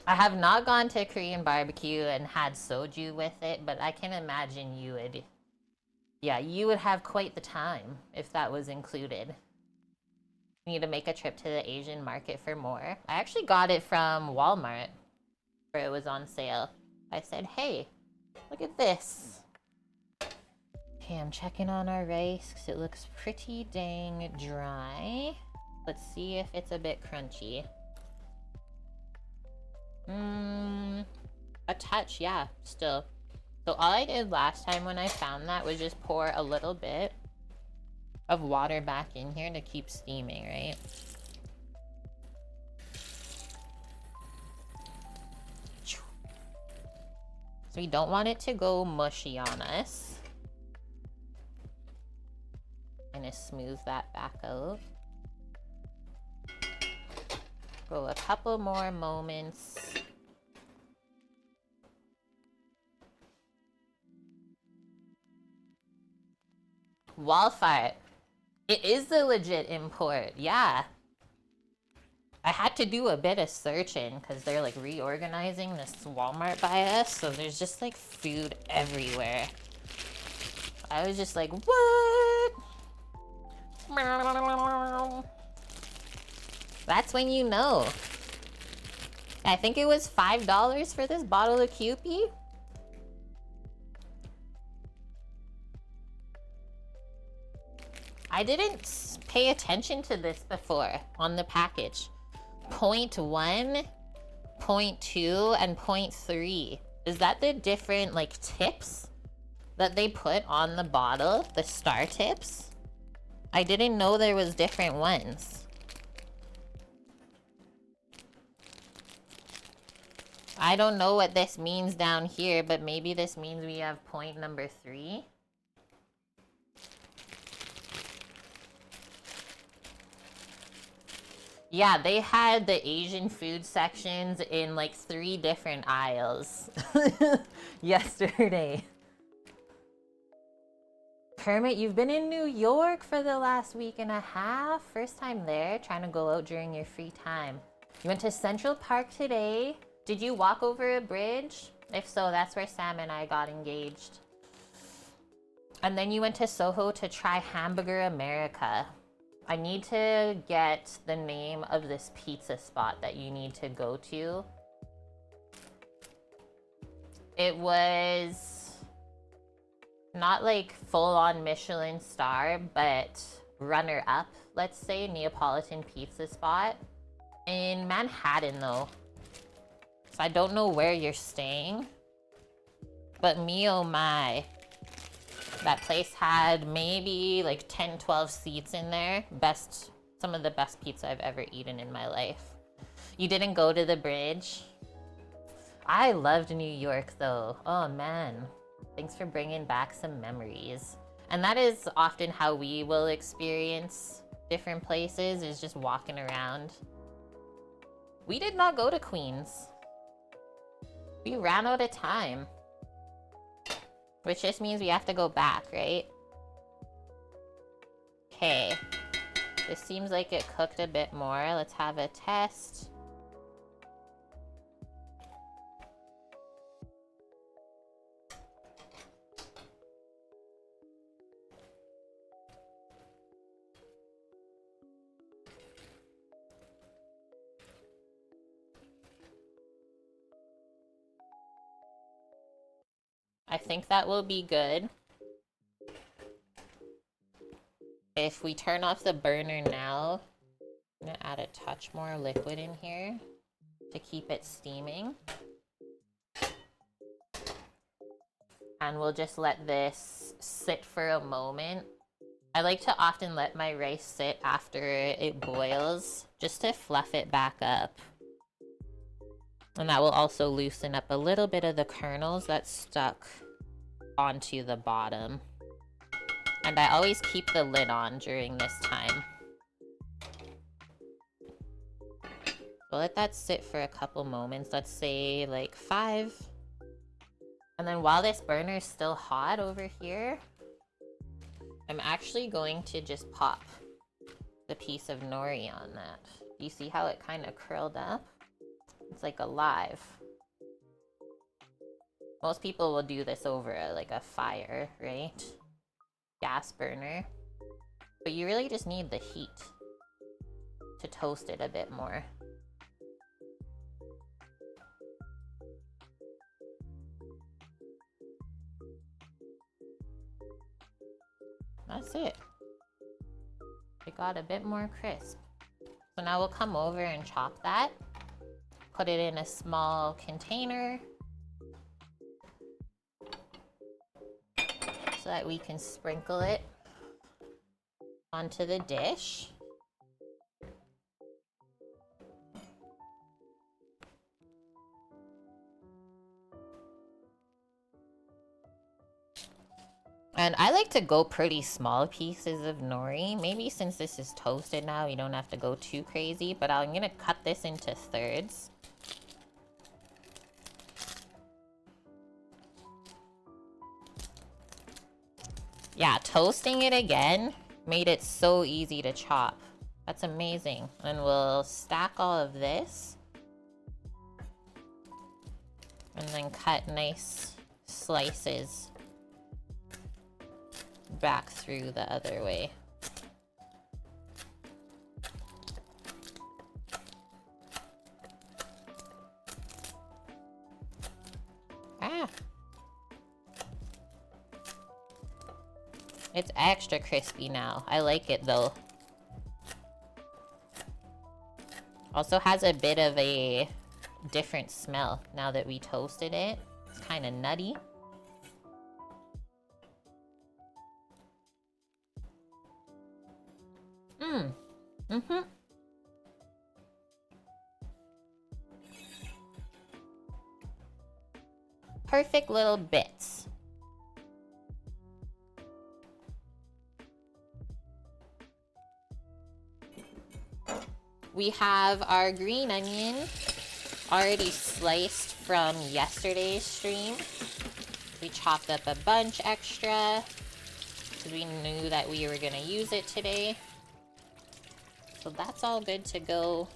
I have not gone to Korean barbecue and had soju with it, but I can imagine you would... Yeah, you would have quite the time if that was included. You need to make a trip to the Asian market for more. I actually got it from Walmart, where it was on sale. I said, hey, look at this. Okay, I'm checking on our rice because it looks pretty dang dry. Let's see if it's a bit crunchy. A touch, yeah, still. So all I did last time when I found that was just pour a little bit of water back in here to keep steaming, right? So we don't want it to go mushy on us. Kind of smooth that back out. Go a couple more moments. Wildfire. It is the legit import, yeah. I had to do a bit of searching because they're like reorganizing this Walmart by us, so there's just like food everywhere. I was just like, what? That's when you know. I think it was $5 for this bottle of QP. I didn't pay attention to this before on the package. 0.1, 0.2, and 0.3. Is that the different like tips that they put on the bottle? The star tips? I didn't know there was different ones. I don't know what this means down here, but maybe this means we have point number 3. Yeah, they had the Asian food sections in like 3 different aisles yesterday. Kermit, you've been in New York for the last week and a half. First time there, trying to go out during your free time. You went to Central Park today. Did you walk over a bridge? If so, that's where Sam and I got engaged. And then you went to Soho to try Hamburger America. I need to get the name of this pizza spot that you need to go to. It was not like full-on Michelin star, but runner-up, let's say, Neapolitan pizza spot. In Manhattan, though. So I don't know where you're staying. But me oh my. That place had maybe like 10, 12 seats in there. Some of the best pizza I've ever eaten in my life. You didn't go to the bridge? I loved New York though. Oh man. Thanks for bringing back some memories. And that is often how we will experience different places, is just walking around. We did not go to Queens. We ran out of time. Which just means we have to go back, right? Okay. This seems like it cooked a bit more. Let's have a test. I think that will be good. If we turn off the burner now, I'm gonna add a touch more liquid in here to keep it steaming. And we'll just let this sit for a moment. I like to often let my rice sit after it boils, just to fluff it back up. And that will also loosen up a little bit of the kernels that's stuck onto the bottom. And I always keep the lid on during this time. We'll let that sit for a couple moments, let's say like 5. And then while this burner is still hot over here, I'm actually going to just pop the piece of nori on that. You see how it kind of curled up? It's like alive. Most people will do this over a fire, right? Gas burner. But you really just need the heat to toast it a bit more. That's it. It got a bit more crisp. So now we'll come over and chop that. Put it in a small container so that we can sprinkle it onto the dish. And I like to go pretty small pieces of nori. Maybe since this is toasted now, you don't have to go too crazy, but I'm gonna cut this into thirds. Yeah, toasting it again made it so easy to chop. That's amazing. And we'll stack all of this. And then cut nice slices back through the other way. Ah! It's extra crispy now. I like it though. Also has a bit of a different smell now that we toasted it. It's kind of nutty. Perfect little bits. We have our green onion already sliced from yesterday's stream. We chopped up a bunch extra because we knew that we were gonna use it today. So that's all good to go.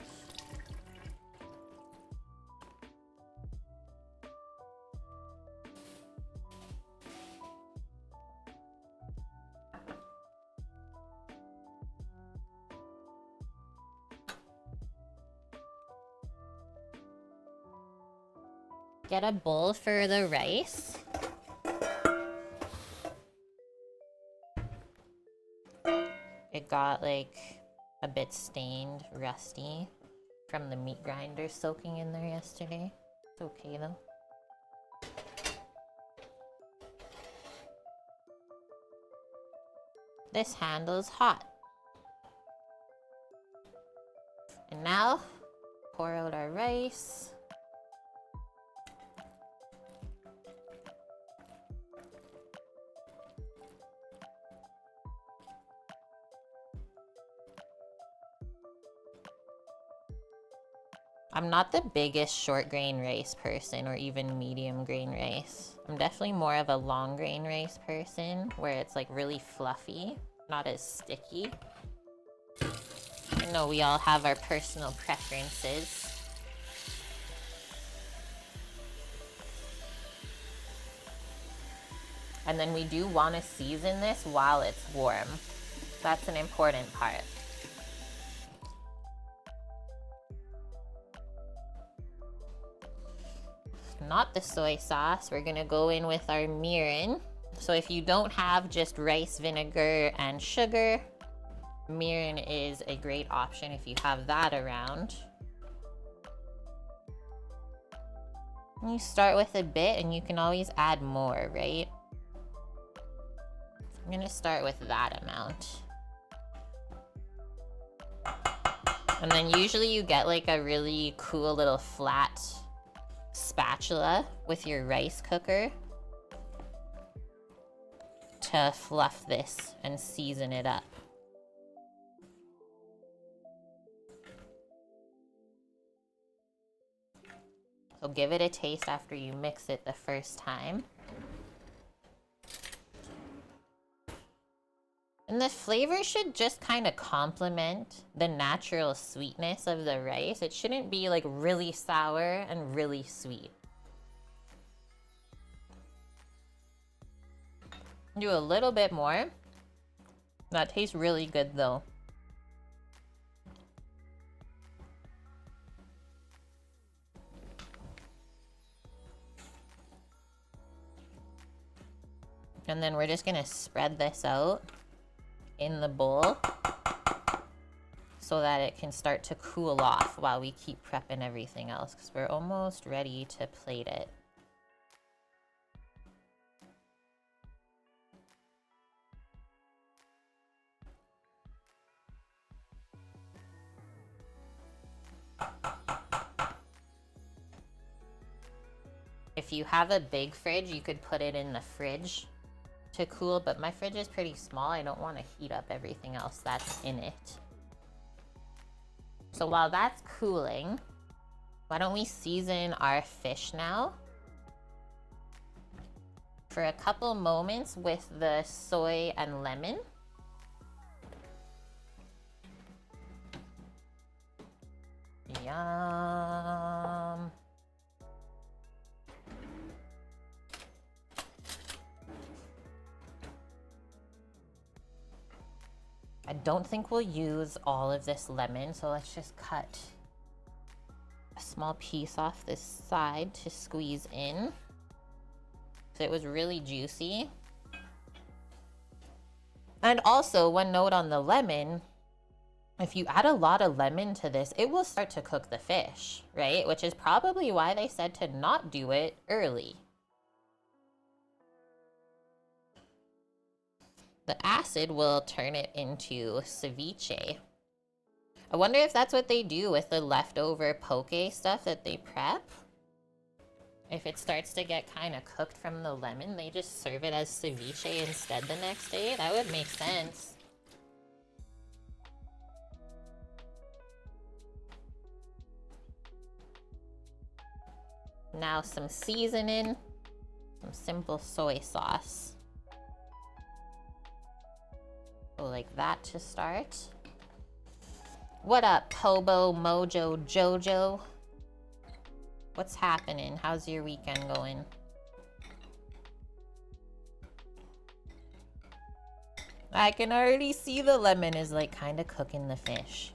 Get a bowl for the rice. It got like a bit stained, rusty from the meat grinder soaking in there yesterday. It's okay though. This handle's hot. And now, pour out our rice. I'm not the biggest short grain rice person or even medium grain rice. I'm definitely more of a long grain rice person where it's like really fluffy, not as sticky. I know we all have our personal preferences. And then we do want to season this while it's warm. That's an important part. Not the soy sauce. We're gonna go in with our mirin. So if you don't have just rice vinegar and sugar, mirin is a great option if you have that around. You start with a bit and you can always add more, right? I'm gonna start with that amount. And then usually you get like a really cool little flat spatula with your rice cooker to fluff this and season it up. So give it a taste after you mix it the first time. And the flavor should just kind of complement the natural sweetness of the rice. It shouldn't be like really sour and really sweet. Do a little bit more. That tastes really good though. And then we're just gonna spread this out in the bowl so that it can start to cool off while we keep prepping everything else, because we're almost ready to plate it. If you have a big fridge, you could put it in the fridge to cool, but my fridge is pretty small. I don't want to heat up everything else that's in it. So while that's cooling, why don't we season our fish now for a couple moments with the soy and lemon. Yum. I don't think we'll use all of this lemon, so let's just cut a small piece off this side to squeeze in. So it was really juicy. And also, one note on the lemon, if you add a lot of lemon to this, it will start to cook the fish, right? Which is probably why they said to not do it early. The acid will turn it into ceviche, I wonder if that's what they do with the leftover poke stuff that they prep. If it starts to get kind of cooked from the lemon, they just serve it as ceviche instead the next day. That would make sense. Now some seasoning, some simple soy sauce. Go like that to start. What up, Pobo, Mojo, Jojo? What's happening? How's your weekend going? I can already see the lemon is like kind of cooking the fish.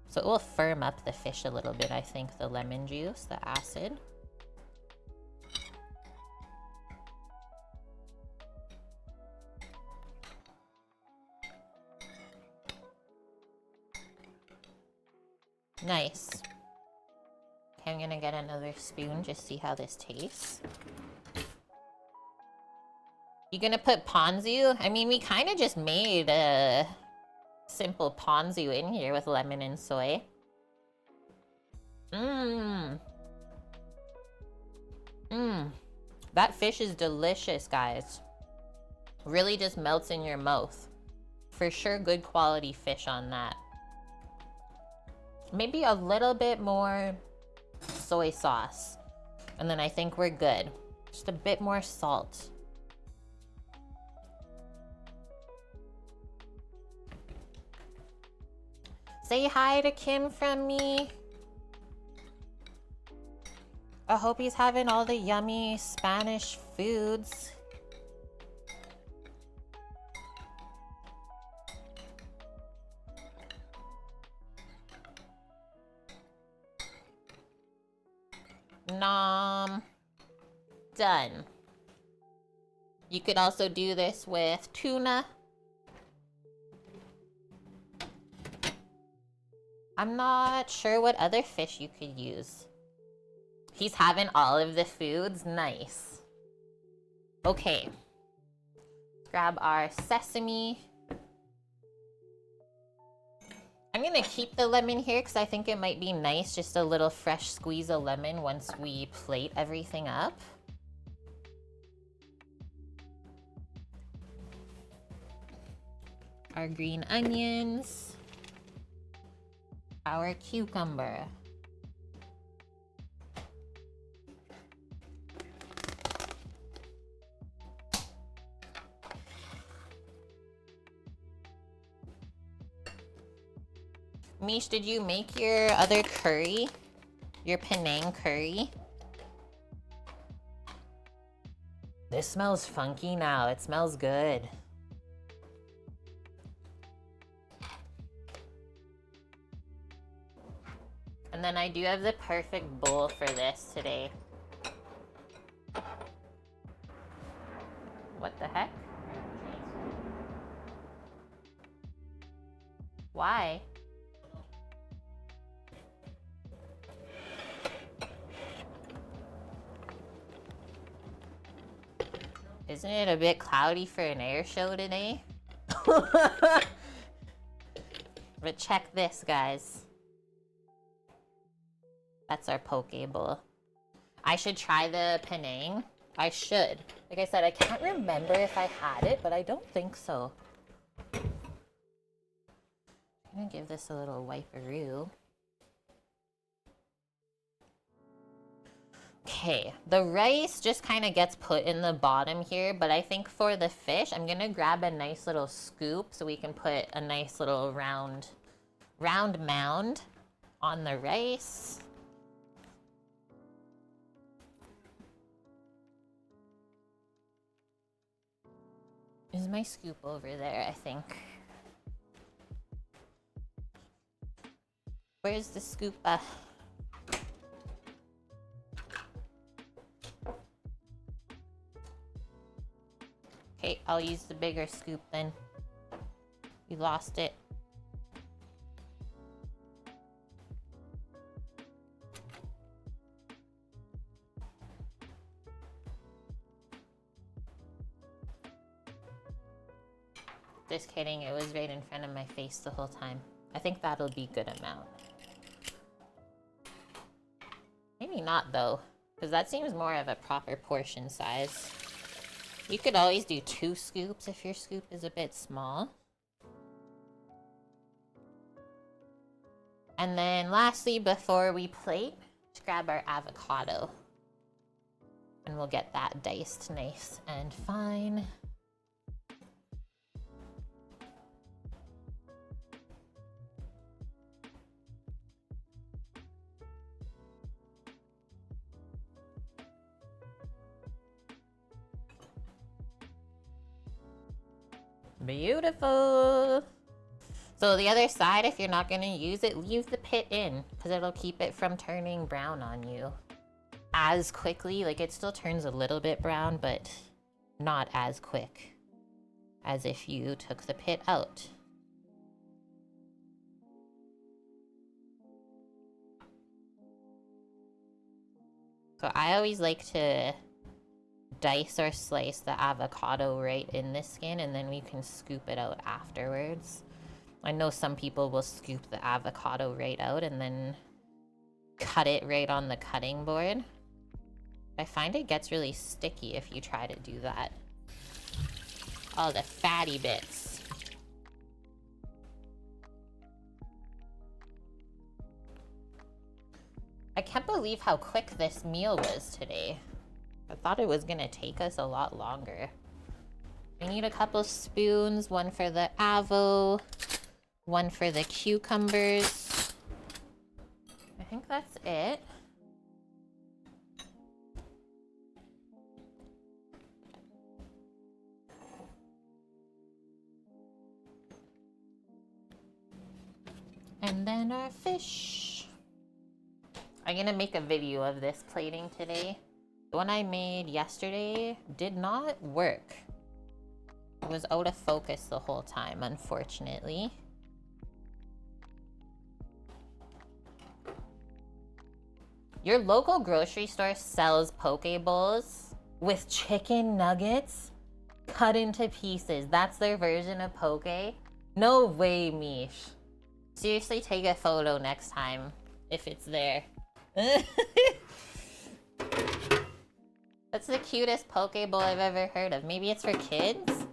So it will firm up the fish a little bit, I think, the lemon juice, the acid. Nice. Okay, I'm gonna get another spoon, just see how this tastes. You gonna put ponzu? I mean, we kind of just made a simple ponzu in here with lemon and soy. Mmm. Mmm. That fish is delicious, guys. Really just melts in your mouth. For sure, good quality fish on that. Maybe a little bit more soy sauce. And then I think we're good. Just a bit more salt. Say hi to Kim from me. I hope he's having all the yummy Spanish foods. Nom. Done. You could also do this with tuna. I'm not sure what other fish you could use. He's having all of the foods. Nice. Okay. Grab our sesame. I'm gonna keep the lemon here because I think it might be nice, just a little fresh squeeze of lemon once we plate everything up. Our green onions. Our cucumber. Mish, did you make your other curry? Your Penang curry? This smells funky now. It smells good. And then I do have the perfect bowl for this today. What the heck? Why? Isn't it a bit cloudy for an air show today? But check this, guys. That's our poke bowl. I should try the Penang. I should. Like I said, I can't remember if I had it, but I don't think so. I'm gonna give this a little wiperoo. Okay, the rice just kind of gets put in the bottom here, but I think for the fish, I'm gonna grab a nice little scoop so we can put a nice little round mound on the rice. Is my scoop over there, I think. Where's the scoop? Okay, I'll use the bigger scoop then. You lost it. Just kidding, it was right in front of my face the whole time. I think that'll be good amount. Maybe not though, because that seems more of a proper portion size. You could always do 2 scoops if your scoop is a bit small. And then lastly, before we plate, just grab our avocado. And we'll get that diced nice and fine. Beautiful. So the other side, if you're not gonna use it, leave the pit in, because it'll keep it from turning brown on you as quickly. Like, it still turns a little bit brown, but not as quick as if you took the pit out. So I always like to dice or slice the avocado right in the skin, and then we can scoop it out afterwards. I know some people will scoop the avocado right out and then cut it right on the cutting board. I find it gets really sticky if you try to do that. All the fatty bits. I can't believe how quick this meal was today. I thought it was gonna take us a lot longer. We need a couple spoons, one for the avo, one for the cucumbers. I think that's it. And then our fish. I'm gonna make a video of this plating today. The one I made yesterday did not work. It was out of focus the whole time, unfortunately. Your local grocery store sells poke bowls with chicken nuggets cut into pieces. That's their version of poke. No way, Mish. Seriously, take a photo next time if it's there. That's the cutest poke bowl I've ever heard of. Maybe it's for kids?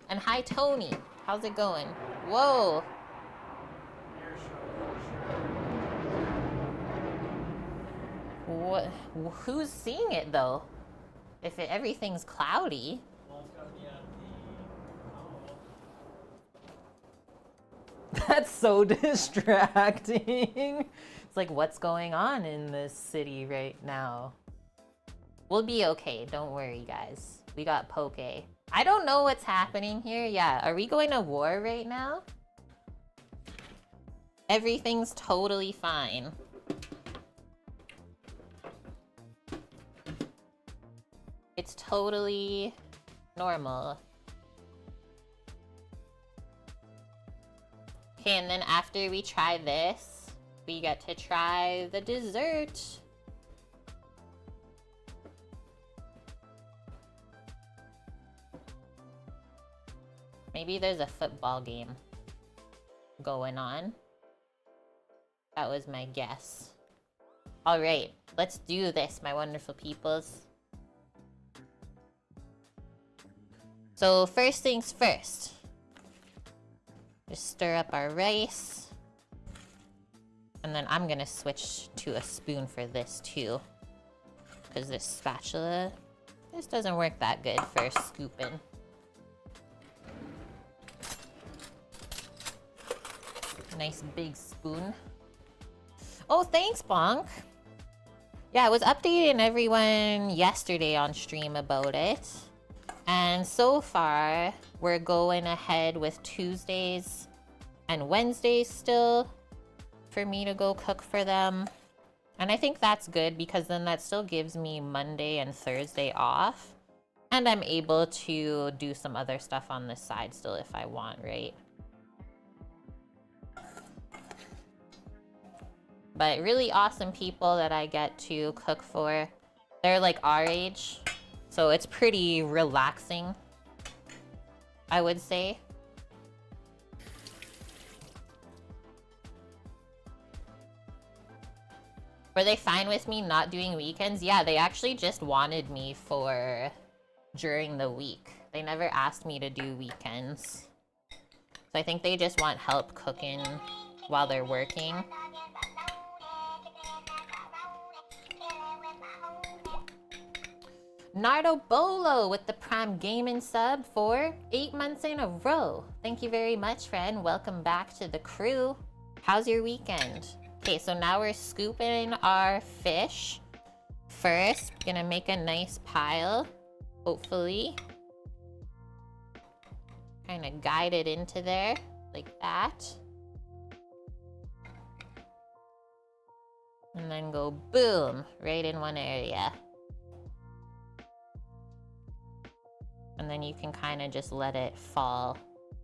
And hi, Tony. How's it going? Whoa. What? Who's seeing it though? If everything's cloudy. Well, it's gotta be at the... That's so distracting. It's like, what's going on in this city right now? We'll be okay. Don't worry, guys. We got poke. I don't know what's happening here. Yeah, are we going to war right now? Everything's totally fine. It's totally normal. Okay, and then after we try this, we get to try the dessert. Maybe there's a football game going on. That was my guess. All right, let's do this, my wonderful peoples. So first things first. Just stir up our rice. And then I'm gonna switch to a spoon for this too. Because this spatula, this doesn't work that good for scooping. Nice big spoon. Oh, thanks, Bonk. Yeah, I was updating everyone yesterday on stream about it. And so far, we're going ahead with Tuesdays and Wednesdays still for me to go cook for them. And I think that's good because then that still gives me Monday and Thursday off. And I'm able to do some other stuff on the side still if I want, right? But really awesome people that I get to cook for. They're like our age, so it's pretty relaxing, I would say. Were they fine with me not doing weekends? Yeah, they actually just wanted me for during the week. They never asked me to do weekends. So I think they just want help cooking while they're working. Nardo Bolo with the Prime Gaming sub for 8 months in a row. Thank you very much, friend. Welcome back to the crew. How's your weekend? Okay, so now we're scooping our fish. First, gonna make a nice pile, hopefully. Kind of guide it into there, like that. And then go boom, right in one area. And then you can kind of just let it fall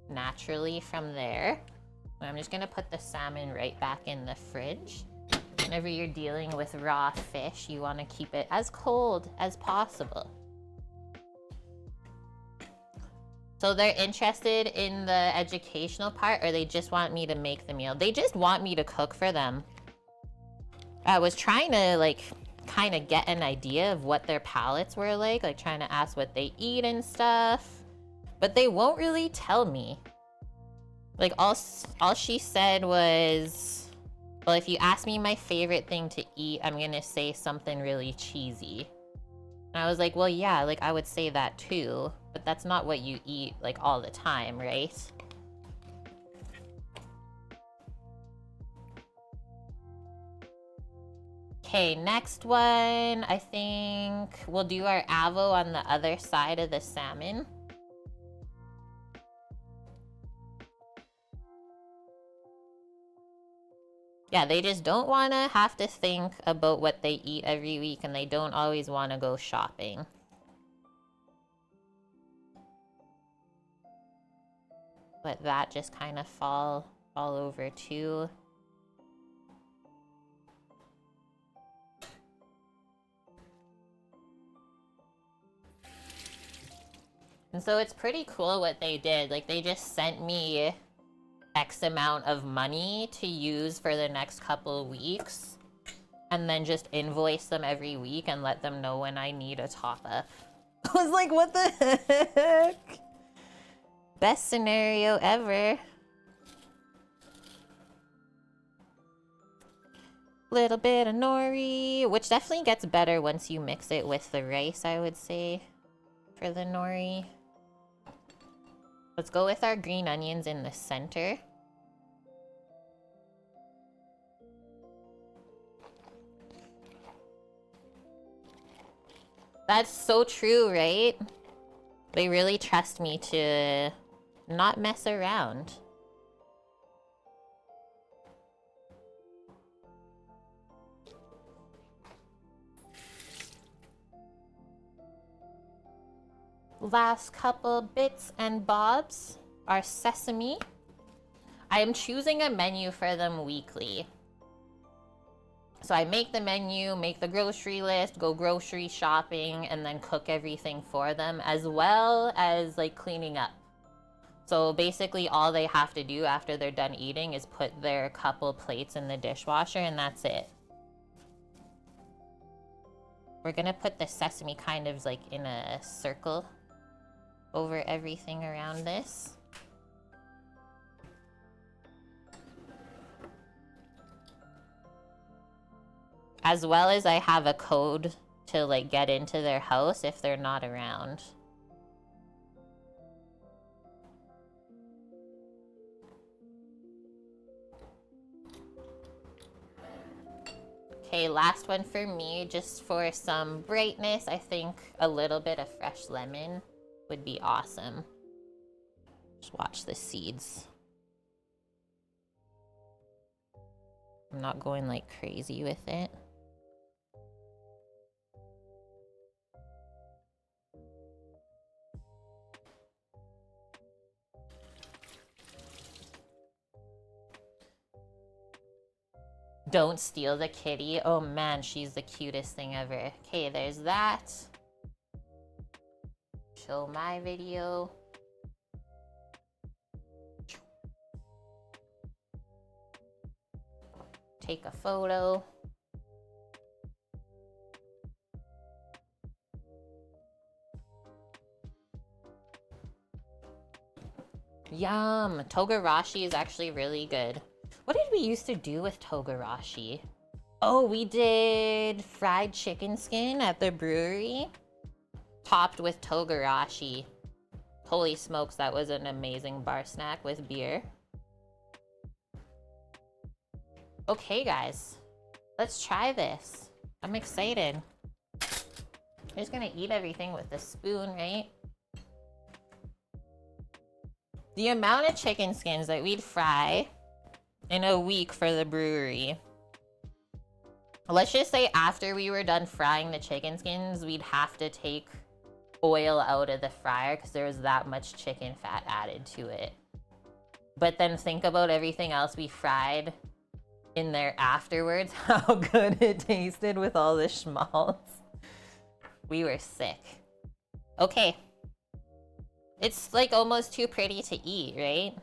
naturally from there. And I'm just gonna put the salmon right back in the fridge. Whenever you're dealing with raw fish, you want to keep it as cold as possible. So they're interested in the educational part, or they just want me to make the meal? They just want me to cook for them. I was trying to like kind of get an idea of what their palates were like trying to ask what they eat and stuff, but they won't really tell me. Like all she said was, well, if you ask me my favorite thing to eat, I'm gonna say something really cheesy. And I was like, well, yeah, like I would say that too, but that's not what you eat like all the time, right? Okay, next one, I think we'll do our avo on the other side of the salmon. Yeah, they just don't want to have to think about what they eat every week, and they don't always want to go shopping. Let that just kind of fall all over too. And so it's pretty cool what they did. Like, they just sent me X amount of money to use for the next couple weeks, and then just invoice them every week and let them know when I need a top up. I was like, what the heck? Best scenario ever. Little bit of nori, which definitely gets better once you mix it with the rice, I would say, for the nori. Let's go with our green onions in the center. That's so true, right? They really trust me to not mess around. Last couple bits and bobs are sesame. I am choosing a menu for them weekly. So I make the menu, make the grocery list, go grocery shopping, and then cook everything for them, as well as like cleaning up. So basically all they have to do after they're done eating is put their couple plates in the dishwasher, and that's it. We're gonna put the sesame kind of like in a circle over everything around this. As well as I have a code to like get into their house if they're not around. Okay, last one for me, just for some brightness. I think a little bit of fresh lemon would be awesome. Just watch the seeds. I'm not going like crazy with it. Don't steal the kitty. Oh man, she's the cutest thing ever. Okay, there's that. Show my video. Take a photo. Yum! Togarashi is actually really good. What did we used to do with togarashi? Oh, we did fried chicken skin at the brewery, topped with togarashi. Holy smokes, that was an amazing bar snack with beer. Okay, guys, let's try this. I'm excited. I'm just gonna eat everything with a spoon, right? The amount of chicken skins that we'd fry in a week for the brewery. Let's just say after we were done frying the chicken skins, we'd have to take oil out of the fryer because there was that much chicken fat added to it. But then think about everything else we fried in there afterwards, how good it tasted with all the schmaltz. We were sick. Okay. It's like almost too pretty to eat, right?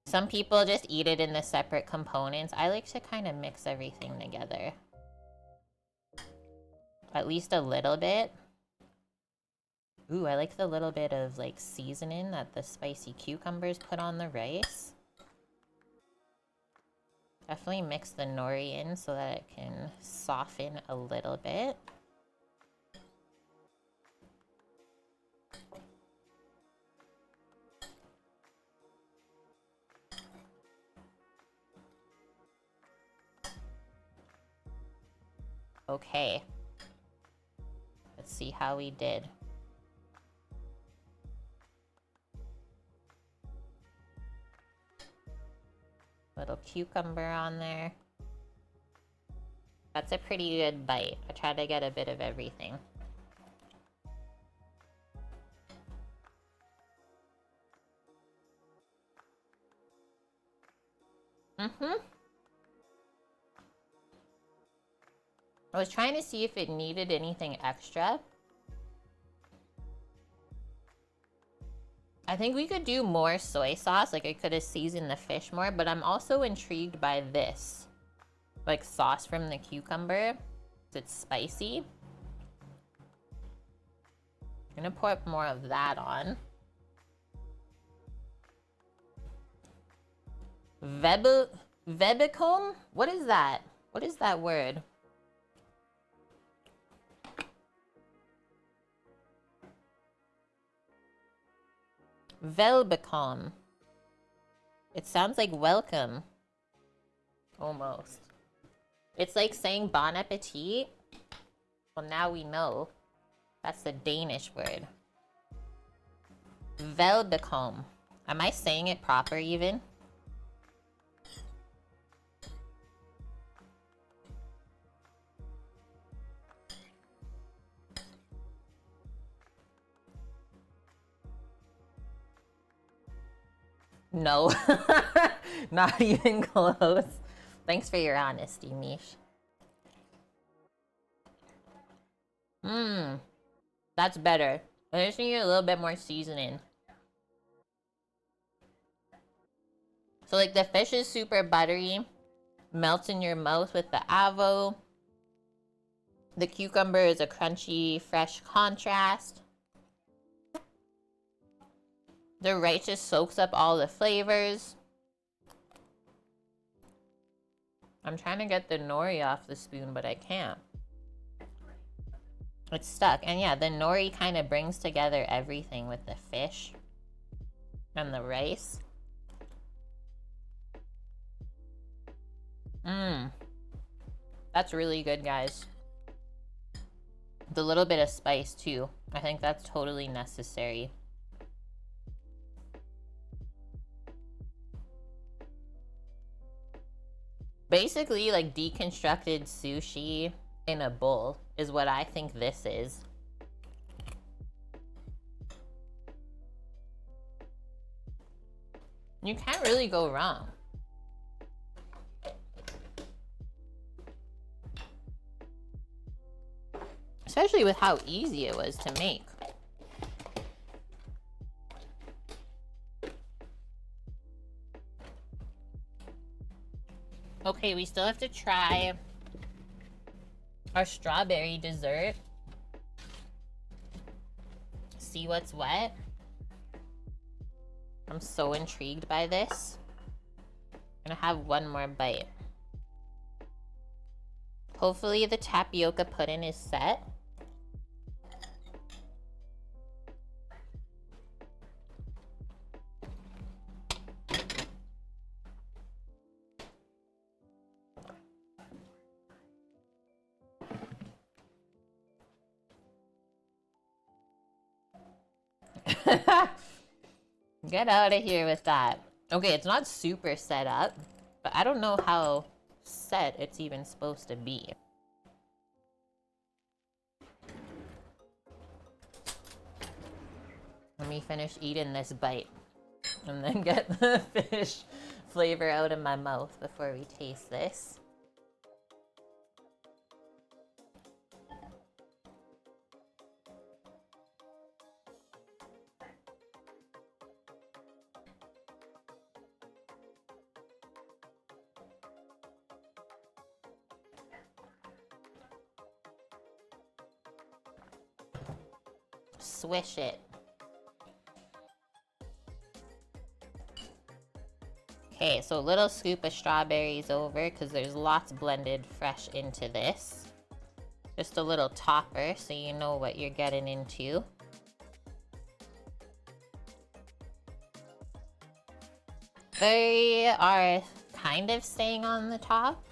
Some people just eat it in the separate components. I like to kind of mix everything together. At least a little bit. Ooh, I like the little bit of like seasoning that the spicy cucumbers put on the rice. Definitely mix the nori in so that it can soften a little bit. Okay. Let's see how we did. Little cucumber on there. That's a pretty good bite. I try to get a bit of everything. I was trying to see if it needed anything extra. I think we could do more soy sauce, like I could have seasoned the fish more, but I'm also intrigued by this. Like sauce from the cucumber. It's spicy. I'm gonna pour more of that on. Vebicum? What is that? What is that word? Velbicum. It sounds like welcome. Almost. It's like saying bon appetit. Well, now we know. That's the Danish word. Velbicum. Am I saying it proper even? No. Not even close. Thanks for your honesty, Mish. That's better. I just need a little bit more seasoning. So like the fish is super buttery, melts in your mouth with the avo. The cucumber is a crunchy, fresh contrast. The rice just soaks up all the flavors. I'm trying to get the nori off the spoon, but I can't. It's stuck. And yeah, the nori kind of brings together everything with the fish and the rice. That's really good, guys. The little bit of spice too. I think that's totally necessary. Basically, like deconstructed sushi in a bowl is what I think this is. You can't really go wrong. Especially with how easy it was to make. Okay, we still have to try our strawberry dessert. see what's what. I'm so intrigued by this. I'm gonna have one more bite. Hopefully the tapioca pudding is set. Get out of here with that. Okay, it's not super set up, but I don't know how set it's even supposed to be. Let me finish eating this bite and then get the fish flavor out of my mouth before we taste this. Swish it. Okay, so a little scoop of strawberries over because there's lots blended fresh into this. Just a little topper so you know what you're getting into. They are kind of staying on the top.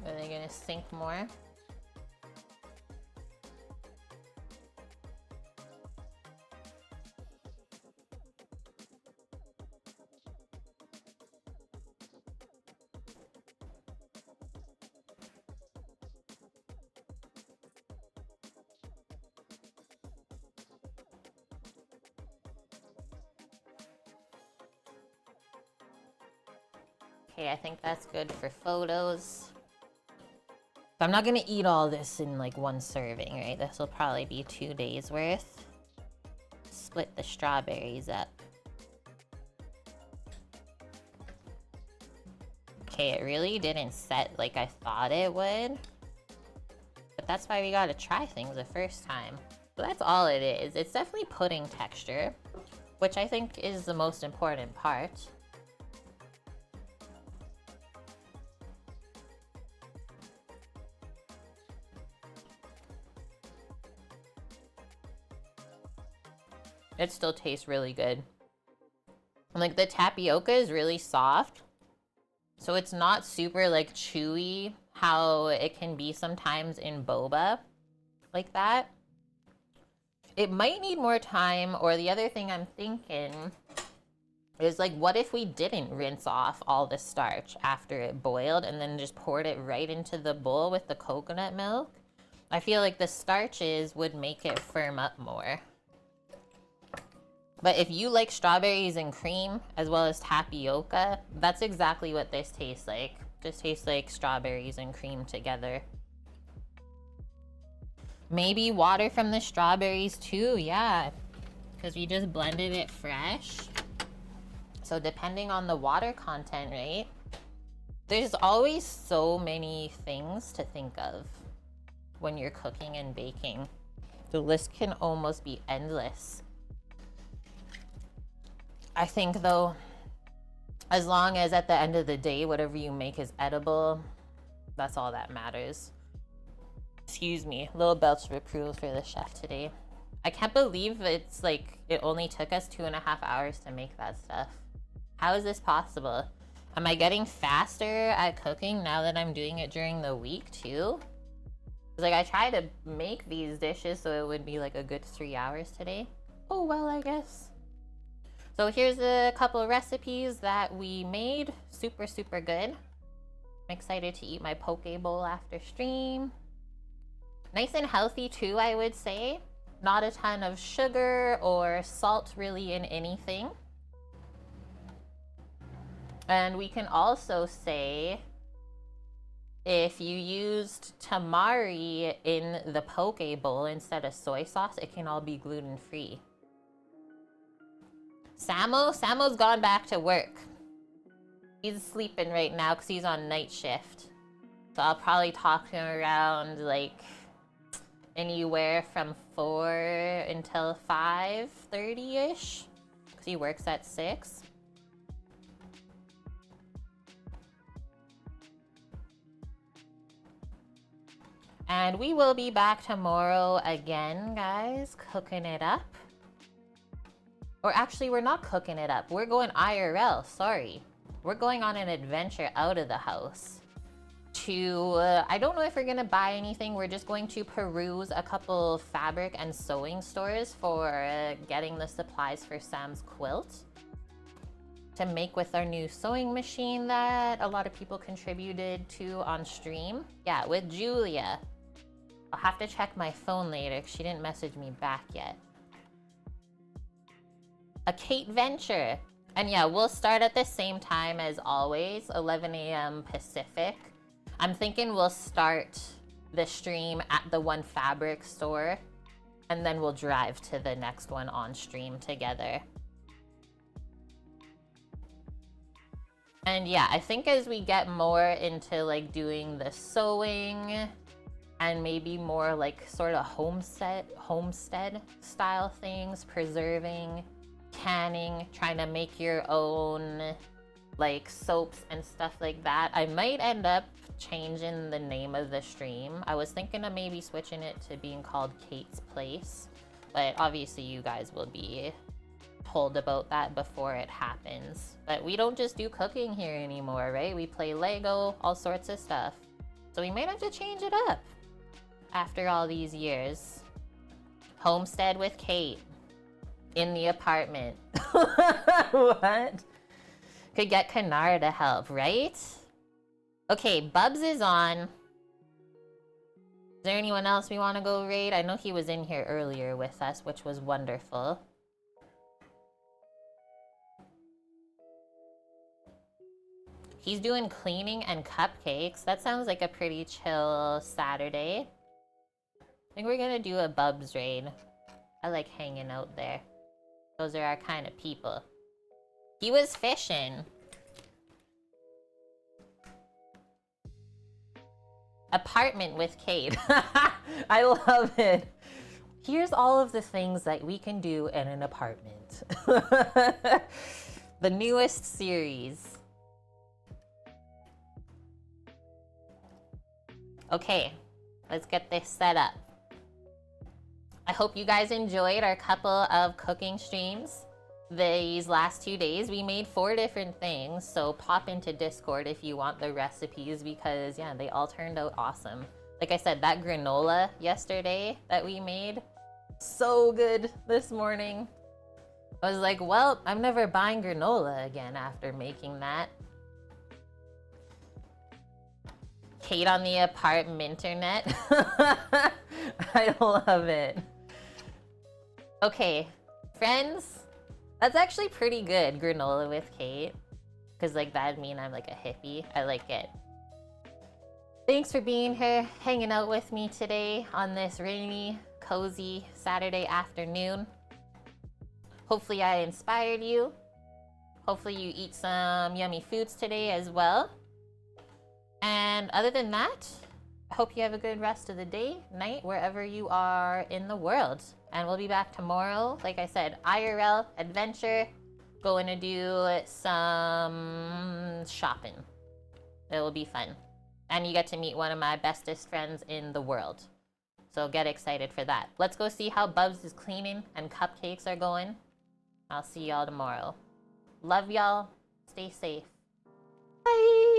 Are they gonna sink more? Okay, I think that's good for photos. I'm not gonna eat all this in like one serving, right? This will probably be 2 days worth. Split the strawberries up. Okay, it really didn't set like I thought it would. But that's why we gotta try things the first time. So that's all it is. It's definitely pudding texture, which I think is the most important part. It still tastes really good. Like the tapioca is really soft. So it's not super like chewy how it can be sometimes in boba like that. It might need more time, or the other thing I'm thinking is like, what if we didn't rinse off all the starch after it boiled and then just poured it right into the bowl with the coconut milk? I feel like the starches would make it firm up more. But if you like strawberries and cream as well as tapioca, that's exactly what this tastes like. This tastes like strawberries and cream together. Maybe water from the strawberries too, yeah. Because we just blended it fresh. So depending on the water content, right? There's always so many things to think of when you're cooking and baking. The list can almost be endless. I think though, as long as at the end of the day, whatever you make is edible, that's all that matters. Excuse me, a little belch of approval for the chef today. I can't believe it's like, it only took us 2.5 hours to make that stuff. How is this possible? Am I getting faster at cooking now that I'm doing it during the week too? Like I tried to make these dishes so it would be like a good 3 hours today. Oh well, I guess. So here's a couple recipes that we made. Super, super good. I'm excited to eat my poke bowl after stream. Nice and healthy too, I would say. Not a ton of sugar or salt really in anything. And we can also say, if you used tamari in the poke bowl instead of soy sauce, it can all be gluten-free. Samo's gone back to work. He's sleeping right now because he's on night shift. So I'll probably talk to him around like anywhere from 4 until 5:30-ish. Because he works at 6. And we will be back tomorrow again, guys, cooking it up. Or actually, we're not cooking it up. We're going IRL, sorry. We're going on an adventure out of the house. I don't know if we're gonna buy anything. We're just going to peruse a couple fabric and sewing stores for getting the supplies for Sam's quilt. To make with our new sewing machine that a lot of people contributed to on stream. Yeah, with Julia. I'll have to check my phone later because she didn't message me back yet. A Kate venture. And yeah, we'll start at the same time as always, 11 a.m. Pacific. I'm thinking we'll start the stream at the one fabric store and then we'll drive to the next one on stream together. And yeah, I think as we get more into like doing the sewing and maybe more like sort of homestead style things, preserving, canning, trying to make your own like soaps and stuff like that, I might end up changing the name of the stream. I was thinking of maybe switching it to being called Kate's Place, but obviously you guys will be told about that before it happens. But we don't just do cooking here anymore, right? We play Lego, all sorts of stuff. So we might have to change it up after all these years. Homestead with Kate in the apartment. What? Could get Kanar to help, right? Okay, Bubs is on. Is there anyone else we want to go raid? I know he was in here earlier with us, which was wonderful. He's doing cleaning and cupcakes. That sounds like a pretty chill Saturday. I think we're gonna do a Bubs raid. I like hanging out there. Those are our kind of people. He was fishing. Apartment with Kate. I love it. Here's all of the things that we can do in an apartment. The newest series. Okay, let's get this set up. I hope you guys enjoyed our couple of cooking streams. These last 2 days, we made 4 different things, so pop into Discord if you want the recipes because, yeah, they all turned out awesome. Like I said, that granola yesterday that we made, so good this morning. I was like, well, I'm never buying granola again after making that. Kate on the apartment internet. I love it. Okay, friends. That's actually pretty good, granola with Kate. Because like that'd mean I'm like a hippie. I like it. Thanks for being here, hanging out with me today on this rainy, cozy Saturday afternoon. Hopefully I inspired you. Hopefully you eat some yummy foods today as well. And other than that, I hope you have a good rest of the day, night, wherever you are in the world. And we'll be back tomorrow. Like I said, IRL adventure. Going to do some shopping. It will be fun. And you get to meet one of my bestest friends in the world. So get excited for that. Let's go see how Bubs is cleaning and cupcakes are going. I'll see y'all tomorrow. Love y'all. Stay safe. Bye.